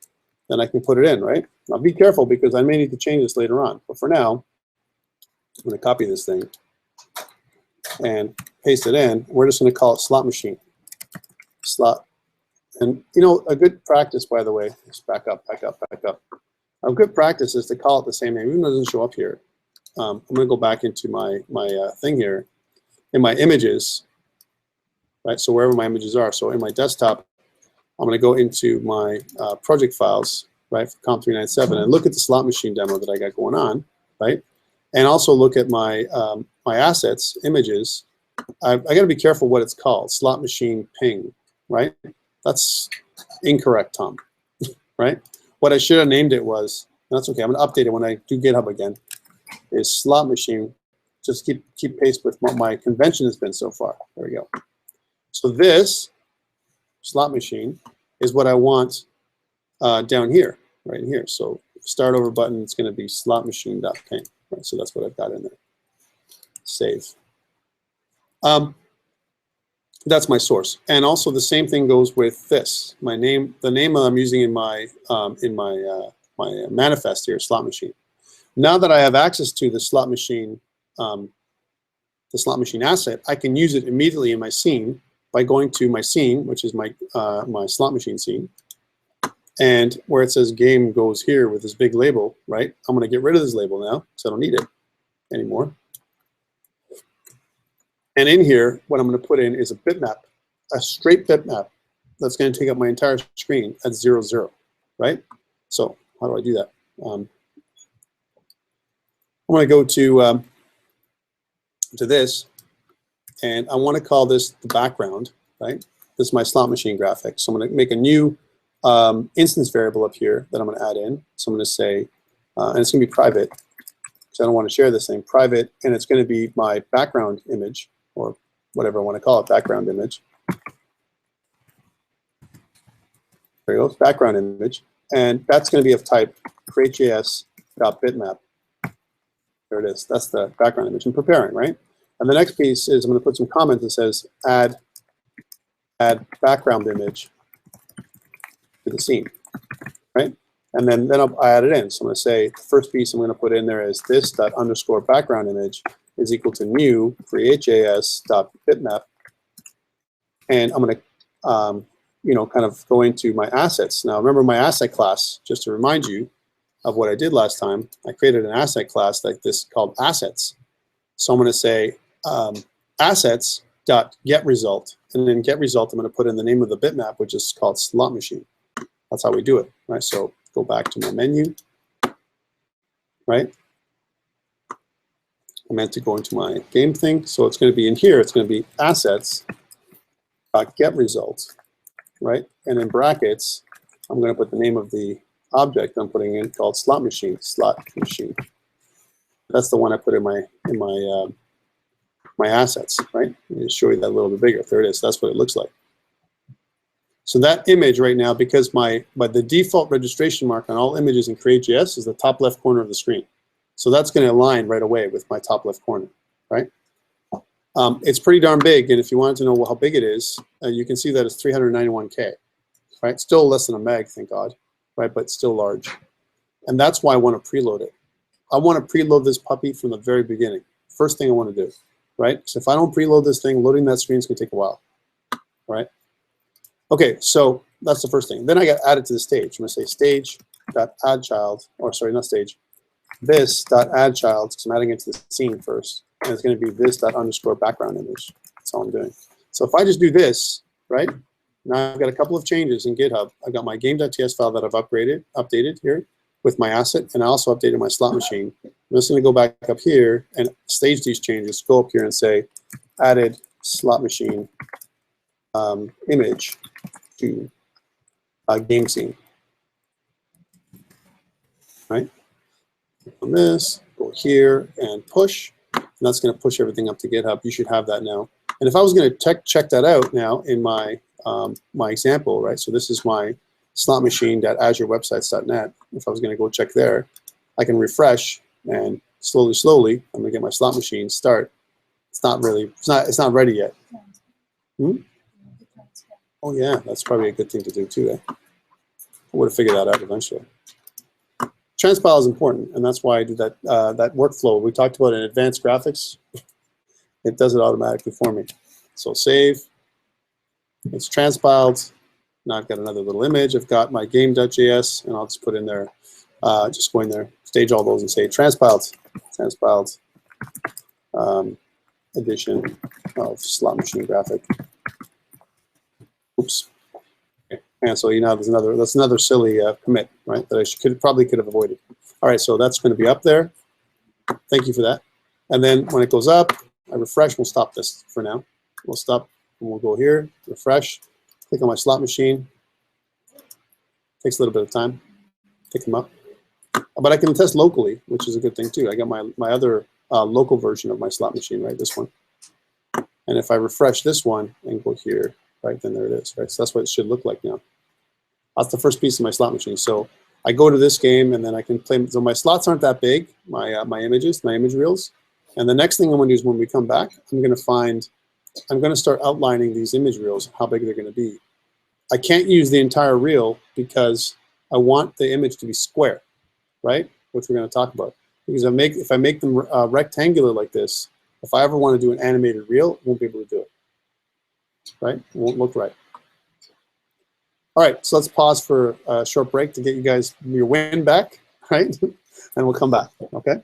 then I can put it in, right? Now be careful, because I may need to change this later on. But for now, I'm going to copy this thing and paste it in. We're just going to call it slot machine. Slot. And you know, a good practice, by the way, is back up. A good practice is to call it the same name, even though it doesn't show up here. I'm going to go back into my thing here. In my images, right? So wherever my images are. So in my desktop, I'm going to go into my project files, right, for COMP397 and look at the slot machine demo that I got going on, right? And also look at my my assets, images. I got to be careful what it's called, slot machine ping, right? That's incorrect, Tom, right? What I should have named it was, that's okay, I'm going to update it when I do GitHub again, is slot machine. Just keep pace with what my convention has been so far. There we go. So this slot machine is what I want down here, right here. So start over button, it's going to be slot machine.ping. Right? So that's what I've got in there. Save. That's my source, and also the same thing goes with this. My name, the name I'm using in my my manifest here, slot machine. Now that I have access to the slot machine asset, I can use it immediately in my scene by going to my scene, which is my my slot machine scene, and where it says game goes here with this big label, right? I'm going to get rid of this label now because I don't need it anymore. And in here, what I'm going to put in is a bitmap, a straight bitmap that's going to take up my entire screen at 0, 0, right? So how do I do that? I'm going to go to this, and I want to call this the background, right? This is my slot machine graphic. So I'm going to make a new instance variable up here that I'm going to add in. So I'm going to say, and it's going to be private, because I don't want to share this thing, private, and it's going to be my background image, or whatever I want to call it, background image. There you go, background image. And that's going to be of type createjs.bitmap. There it is. That's the background image. I'm preparing, right? And the next piece is I'm going to put some comments that says add background image to the scene, right? And then I'll add it in. So I'm going to say the first piece I'm going to put in there is this._background image is equal to new createjs.bitmap, and I'm going to you know, kind of go into my assets. Now remember my asset class, just to remind you of what I did last time. I created an asset class like this called assets. So I'm going to say assets.getResult, and then getResult I'm going to put in the name of the bitmap, which is called slot machine. That's how we do it, right? So go back to my menu, right? I meant to go into my game thing, so it's going to be in here. It's going to be assets.getResult, right? And in brackets, I'm going to put the name of the object I'm putting in called slot machine. Slot machine. That's the one I put in my my assets, right? Let me show you that a little bit bigger. There it is. That's what it looks like. So that image right now, because the default registration mark on all images in Create.js is the top left corner of the screen. So that's going to align right away with my top left corner, right? It's pretty darn big, and if you wanted to know how big it is, you can see that it's 391K, right? Still less than a meg, thank God, right? But still large. And that's why I want to preload it. I want to preload this puppy from the very beginning. First thing I want to do, right? So if I don't preload this thing, loading that screen is going to take a while, right? Okay, so that's the first thing. Then I got added to the stage. I'm going to say stage.addChild, or sorry, not stage, this.addChild, because I'm adding it to the scene first. And it's going to be this._background image. That's all I'm doing. So if I just do this, right, now I've got a couple of changes in GitHub. I've got my game.ts file that I've updated here with my asset, and I also updated my slot machine. I'm just going to go back up here and stage these changes, go up here and say added slot machine image to game scene, right? On this, go here and push, and that's going to push everything up to GitHub. You should have that now. And if I was going to check that out now in my my example, right? So this is my slot machine.azurewebsites.net. If I was going to go check there, I can refresh, and slowly, I'm going to get my slot machine start. It's not ready yet. Hmm? Oh yeah, that's probably a good thing to do too. Eh? I would have figured that out eventually. Transpile is important, and that's why I do that that workflow we talked about in advanced graphics. It does it automatically for me. So save. It's transpiled. Now I've got another little image. I've got my game.js, and I'll just put in there, just go in there, stage all those, and say transpiled edition of slot machine graphic. Oops. Okay. And so that's another silly commit, right? That I probably could have avoided. All right, so that's going to be up there. Thank you for that. And then when it goes up, I refresh. We'll stop this for now. We'll stop and we'll go here, refresh, click on my slot machine. Takes a little bit of time. Pick them up. But I can test locally, which is a good thing too. I got my other local version of my slot machine, right? This one. And if I refresh this one and go here, right, then there it is, right? So that's what it should look like now. That's the first piece of my slot machine. So I go to this game and then I can play. So my slots aren't that big, my images, my image reels. And the next thing I'm going to do is when we come back, I'm going to start outlining these image reels, how big they're going to be. I can't use the entire reel because I want the image to be square, right? Which we're going to talk about. Because if I make them rectangular like this, if I ever want to do an animated reel, I won't be able to do it, right? It won't look right. All right, so let's pause for a short break to get you guys your wind back, right? And we'll come back, okay?